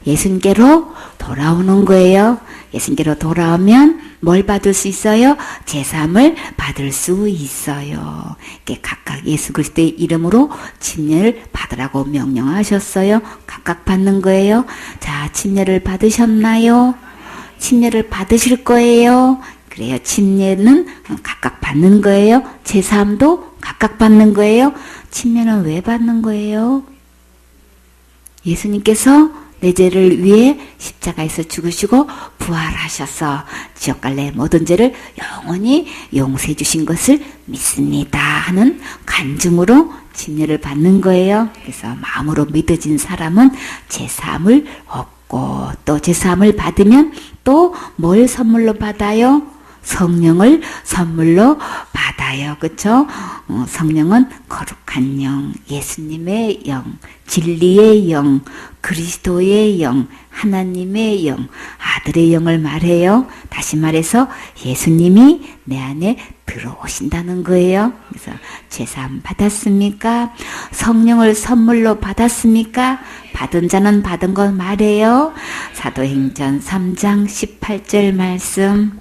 예수님께로 돌아오는 거예요. 예수님께로 돌아오면 뭘 받을 수 있어요? 제사함을 받을 수 있어요. 각각 예수 그리스도의 이름으로 침례를 받으라고 명령하셨어요. 각각 받는 거예요. 자, 침례를 받으셨나요? 침례를 받으실 거예요. 그래요. 침례는 각각 받는 거예요. 제사함도 각각 받는 거예요. 침례는 왜 받는 거예요? 예수님께서 내 죄를 위해 십자가에서 죽으시고 부활하셔서 지옥갈래 모든 죄를 영원히 용서해 주신 것을 믿습니다 하는 간증으로 침례를 받는 거예요. 그래서 마음으로 믿어진 사람은 제사함을 얻고 또 제사함을 받으면 또 뭘 선물로 받아요? 성령을 선물로 받아요. 그쵸? 성령은 거룩한 영, 예수님의 영, 진리의 영, 그리스도의 영, 하나님의 영, 아들의 영을 말해요. 다시 말해서 예수님이 내 안에 들어오신다는 거예요. 그래서 제사함 받았습니까? 성령을 선물로 받았습니까? 받은 자는 받은 거 말해요. 사도행전 3장 18절 말씀.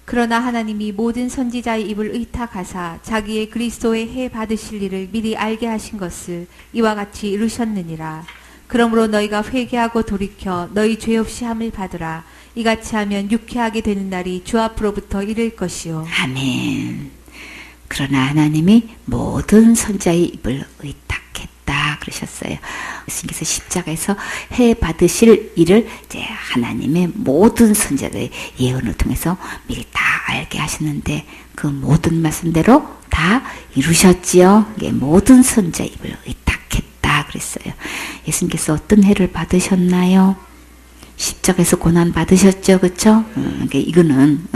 그러나 하나님이 모든 선지자의 입을 의탁하사 자기의 그리스도의 해 받으실 일을 미리 알게 하신 것을 이와 같이 이루셨느니라. 그러므로 너희가 회개하고 돌이켜 너희 죄 없이 함을 받으라. 이같이 하면 유쾌하게 되는 날이 주 앞으로부터 이를 것이요. 아멘. 그러나 하나님이 모든 선지자의 입을 의탁했다 그러셨어요. 예수님께서 십자가에서 해 받으실 일을 이제 하나님의 모든 선지자들의 예언을 통해서 미리 다 알게 하셨는데 그 모든 말씀대로 다 이루셨지요. 모든 선지자의 입을 의탁했다 그랬어요. 예수님께서 어떤 해를 받으셨나요? 십자가에서 고난 받으셨죠, 그렇죠? 이거는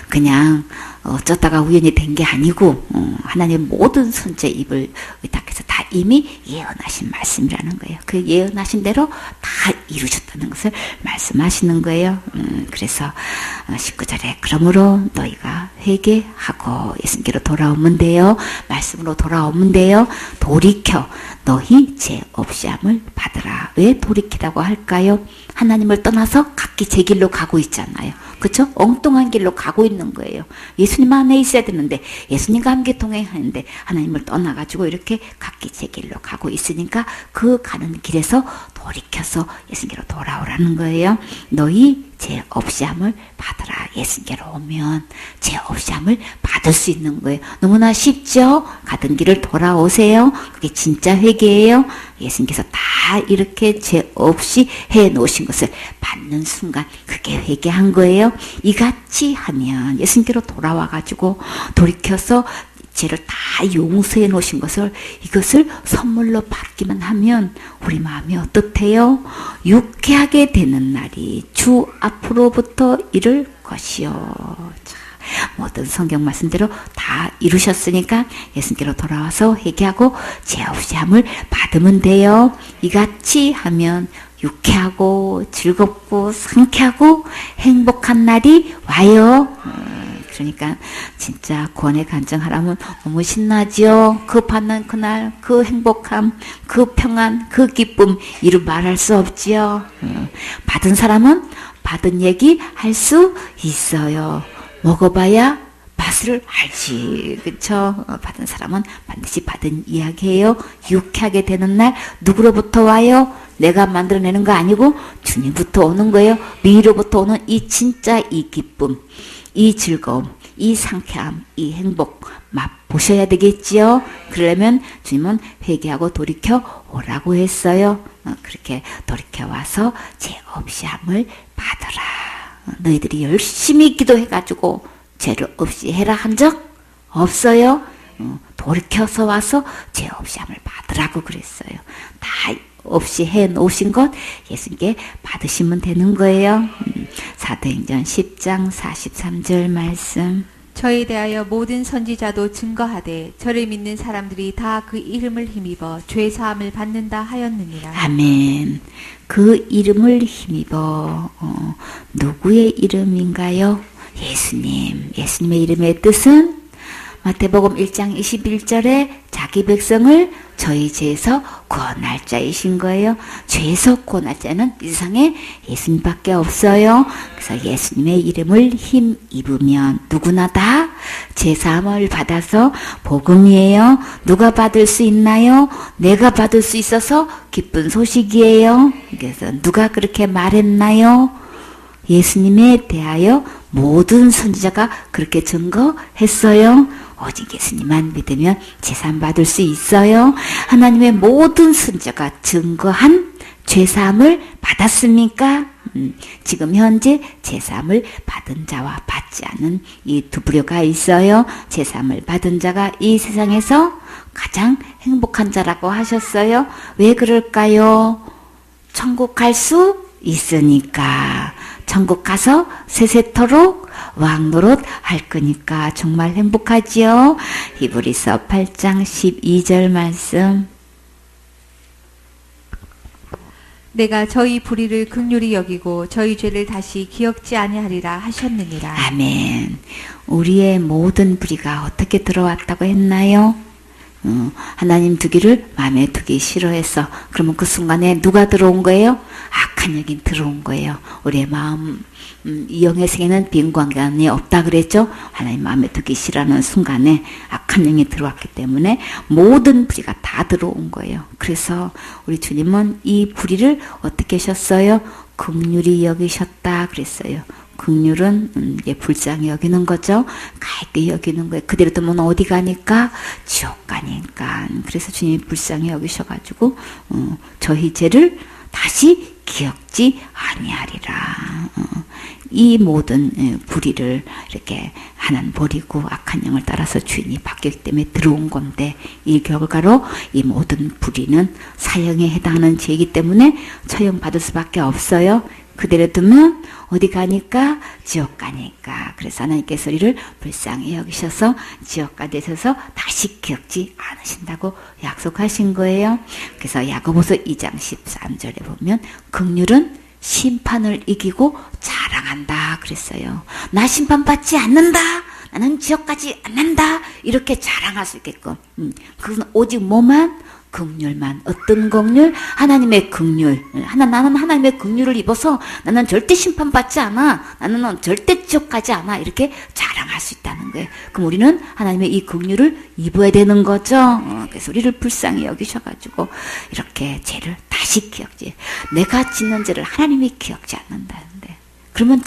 그냥 어쩌다가 우연히 된 게 아니고 하나님 모든 선지자의 입을 의탁해서 다 이미 예언하신 말씀이라는 거예요. 그 예언하신 대로 다 이루셨다는 것을 말씀하시는 거예요. 그래서 19절에 그러므로 너희가 회개하고 예수님께로 돌아오면 돼요. 말씀으로 돌아오면 돼요. 돌이켜 너희 죄 없이 함을 받으라. 왜 돌이키라고 할까요? 하나님을 떠나서 각기 제 길로 가고 있잖아요. 그렇죠? 엉뚱한 길로 가고 있는 거예요. 예수님 안에 있어야 되는데 예수님과 함께 동행하는데 하나님을 떠나가지고 이렇게 각기 제 길로 가고 있으니까 그 가는 길에서 돌이켜서 예수님께로 돌아오라는 거예요. 너희 죄 없이 함을 받으라. 예수님께로 오면 죄 없이 함을 받을 수 있는 거예요. 너무나 쉽죠? 가던 길을 돌아오세요. 그게 진짜 회개예요. 예수님께서 다 이렇게 죄 없이 해 놓으신 것을 받는 순간 그게 회개한 거예요. 이같이 하면 예수님께로 돌아와가지고 돌이켜서 죄를 다 용서해 놓으신 것을 이것을 선물로 받기만 하면 우리 마음이 어떻대요? 유쾌하게 되는 날이 주 앞으로부터 이를 것이요. 자, 모든 성경 말씀대로 다 이루셨으니까 예수님께로 돌아와서 회개하고 죄 없이 함을 받으면 돼요. 이같이 하면 유쾌하고 즐겁고 상쾌하고 행복한 날이 와요. 그러니까 진짜 구원의 간증하라면 너무 신나지요. 그 받는 그날 그 행복함, 그 평안, 그 기쁨 이루 말할 수 없지요. 받은 사람은 받은 얘기 할 수 있어요. 먹어봐야 맛을 알지. 그쵸? 받은 사람은 반드시 받은 이야기예요. 유쾌하게 되는 날 누구로부터 와요? 내가 만들어내는 거 아니고 주님부터 오는 거예요. 미로부터 오는 이 진짜 이 기쁨, 이 즐거움, 이 상쾌함, 이 행복 맛보셔야 되겠지요. 그러려면 주님은 회개하고 돌이켜 오라고 했어요. 그렇게 돌이켜 와서 죄 없이 함을 받으라. 너희들이 열심히 기도해가지고 죄를 없이 해라 한 적 없어요. 돌이켜서 와서 죄 없이 함을 받으라고 그랬어요. 다 없이 해놓으신 것 예수님께 받으시면 되는 거예요. 사도행전 10장 43절 말씀. 저에 대하여 모든 선지자도 증거하되 저를 믿는 사람들이 다 그 이름을 힘입어 죄 사함을 받는다 하였느니라. 아멘. 그 이름을 힘입어 누구의 이름인가요? 예수님. 예수님의 이름의 뜻은 마태복음 1장 21절에 자기 백성을 저희 죄에서 구원할 자이신 거예요. 죄에서 구원할 자는 이 세상에 예수님밖에 없어요. 그래서 예수님의 이름을 힘입으면 누구나 다 죄사함을 받아서 복음이에요. 누가 받을 수 있나요? 내가 받을 수 있어서 기쁜 소식이에요. 그래서 누가 그렇게 말했나요? 예수님에 대하여 모든 선지자가 그렇게 증거했어요. 오직 예수님만 믿으면 제사함 받을 수 있어요. 하나님의 모든 선지자가 증거한 죄사함을 받았습니까? 지금 현재 제사함을 받은 자와 받지 않은 이 두 부류가 있어요. 제사함을 받은 자가 이 세상에서 가장 행복한 자라고 하셨어요. 왜 그럴까요? 천국 갈 수 있으니까. 천국 가서 세세토록 왕노릇 할 거니까 정말 행복하지요. 히브리서 8장 12절 말씀. 내가 저희 불의를 긍휼히 여기고 저희 죄를 다시 기억지 아니하리라 하셨느니라. 아멘. 우리의 모든 불의가 어떻게 들어왔다고 했나요? 하나님 두기를 마음에 두기 싫어해서 그러면 그 순간에 누가 들어온 거예요? 악한 영이 들어온 거예요. 우리의 마음 이 영의 생에는 빈관관이 없다 그랬죠. 하나님 마음에 두기 싫어하는 순간에 악한 영이 들어왔기 때문에 모든 불의가 다 들어온 거예요. 그래서 우리 주님은 이 불의를 어떻게 하셨어요? 긍휼히 여기셨다 그랬어요. 긍휼은 불쌍히 여기는 거죠. 갈게 여기는 거예요. 그대로 두면 어디 가니까? 지옥 가니까. 그래서 주님이 불쌍히 여기셔가지고 저희 죄를 다시 기억지 아니하리라. 이 모든 불의를 이렇게 하나는 버리고 악한 영을 따라서 주인이 바뀌었기 때문에 들어온 건데 이 결과로 이 모든 불의는 사형에 해당하는 죄이기 때문에 처형받을 수밖에 없어요. 그대로 두면 어디 가니까? 지옥 가니까. 그래서 하나님께서 우리를 불쌍히 여기셔서 지옥가 되셔서 다시 기억지 않으신다고 약속하신 거예요. 그래서 야고보서 2장 13절에 보면 긍휼은 심판을 이기고 자랑한다 그랬어요. 나 심판받지 않는다. 나는 지옥 가지 않는다. 이렇게 자랑할 수 있게끔. 그건 오직 뭐만? 긍휼만. 어떤 긍휼? 하나님의 긍휼. 나는 하나님의 긍휼을 입어서 나는 절대 심판받지 않아. 나는 절대 지옥 가지 않아. 이렇게 자랑할 수 있다는 거예요. 그럼 우리는 하나님의 이 긍휼을 입어야 되는 거죠. 그래서 우리를 불쌍히 여기셔가지고 이렇게 죄를 다시 기억지. 내가 짓는 죄를 하나님이 기억지 않는다는데 그러면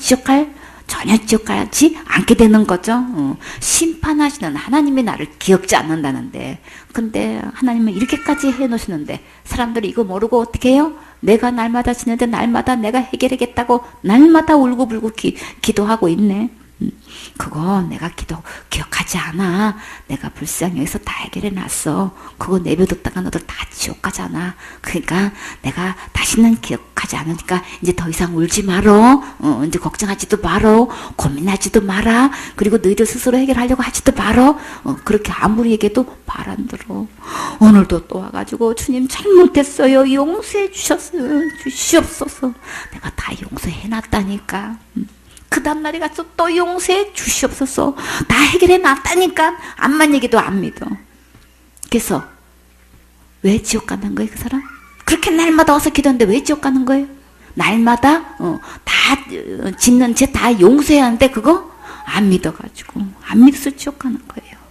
전혀 지옥가지 않게 되는 거죠. 심판하시는 하나님이 나를 기억지 않는다는데 근데 하나님은 이렇게까지 해놓으시는데 사람들이 이거 모르고 어떻게 해요? 내가 날마다 지는데 날마다 내가 해결하겠다고 날마다 울고불고 기도하고 있네. 그거 내가 기억하지 않아. 내가 불쌍히 여기서 다 해결해놨어. 그거 내버렸다가 너들 다 지옥 가잖아. 그러니까 내가 다시는 기억하지 않으니까 이제 더 이상 울지 말어. 이제 걱정하지도 말어. 고민하지도 마라. 그리고 너희들 스스로 해결하려고 하지도 말어. 그렇게 아무리 얘기해도 말 안 들어. 오늘도 또 와가지고 주님 잘못했어요. 용서해 주시옵소서. 내가 다 용서해놨다니까. 그 다음날에 가서 또 용서해 주시옵소서. 다 해결해 놨다니까. 암만 얘기도 안 믿어. 그래서 왜 지옥 가는 거예요 그 사람? 그렇게 날마다 와서 기도하는데 왜 지옥 가는 거예요? 날마다 다 짓는 죄 다 용서해야 하는데 그거 안 믿어가지고 안 믿어서 지옥 가는 거예요.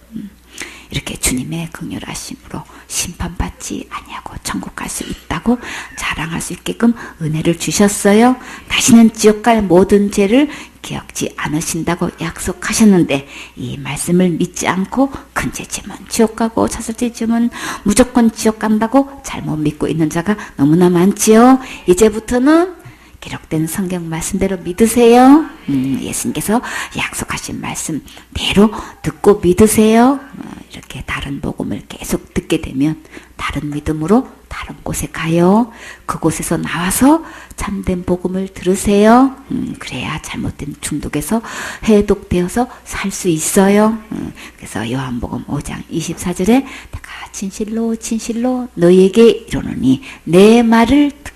이렇게 주님의 긍휼하심으로 심판받지 아니하고 천국 갈 수 있다고 자랑할 수 있게끔 은혜를 주셨어요. 다시는 지옥 갈 모든 죄를 기억지 않으신다고 약속하셨는데 이 말씀을 믿지 않고 큰 죄 지면 지옥 가고 자살 죄 지면 무조건 지옥 간다고 잘못 믿고 있는 자가 너무나 많지요. 이제부터는 기록된 성경 말씀대로 믿으세요. 예수님께서 약속하신 말씀대로 듣고 믿으세요. 이렇게 다른 복음을 계속 듣게 되면 다른 믿음으로 다른 곳에 가요. 그곳에서 나와서 참된 복음을 들으세요. 그래야 잘못된 중독에서 해독되어서 살 수 있어요. 그래서 요한복음 5장 24절에 내가 진실로 진실로 너희에게 이르노니 내 말을 듣고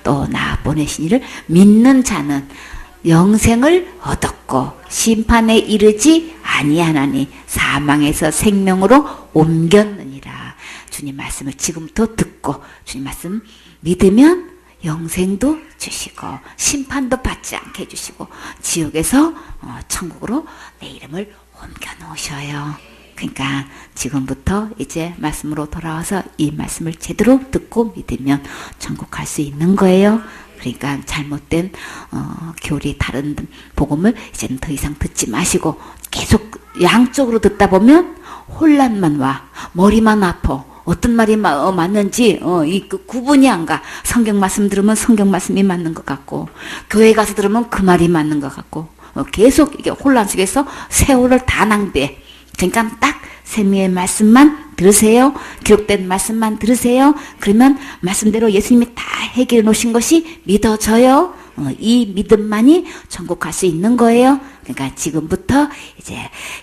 또 나 보내신 이를 믿는 자는 영생을 얻었고 심판에 이르지 아니하나니 사망에서 생명으로 옮겼느니라. 주님 말씀을 지금부터 듣고 주님 말씀 믿으면 영생도 주시고 심판도 받지 않게 해주시고 지옥에서 천국으로 내 이름을 옮겨 놓으셔요. 그러니까 지금부터 이제 말씀으로 돌아와서 이 말씀을 제대로 듣고 믿으면 천국 갈 수 있는 거예요. 그러니까 잘못된 교리 다른 복음을 이제는 더 이상 듣지 마시고 계속 양쪽으로 듣다 보면 혼란만 와. 머리만 아파. 어떤 말이 맞는지 구분이 안 가. 성경 말씀 들으면 성경 말씀이 맞는 것 같고 교회 가서 들으면 그 말이 맞는 것 같고 계속 이게 혼란 속에서 세월을 다 낭비해. 그러니까 딱 세미의 말씀만 들으세요. 기록된 말씀만 들으세요. 그러면 말씀대로 예수님이 다 해결해 놓으신 것이 믿어져요. 이 믿음만이 천국 갈 수 있는 거예요. 그러니까 지금부터 이제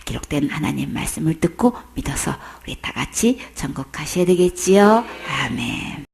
기록된 하나님 말씀을 듣고 믿어서 우리 다 같이 천국 가셔야 되겠지요. 아멘.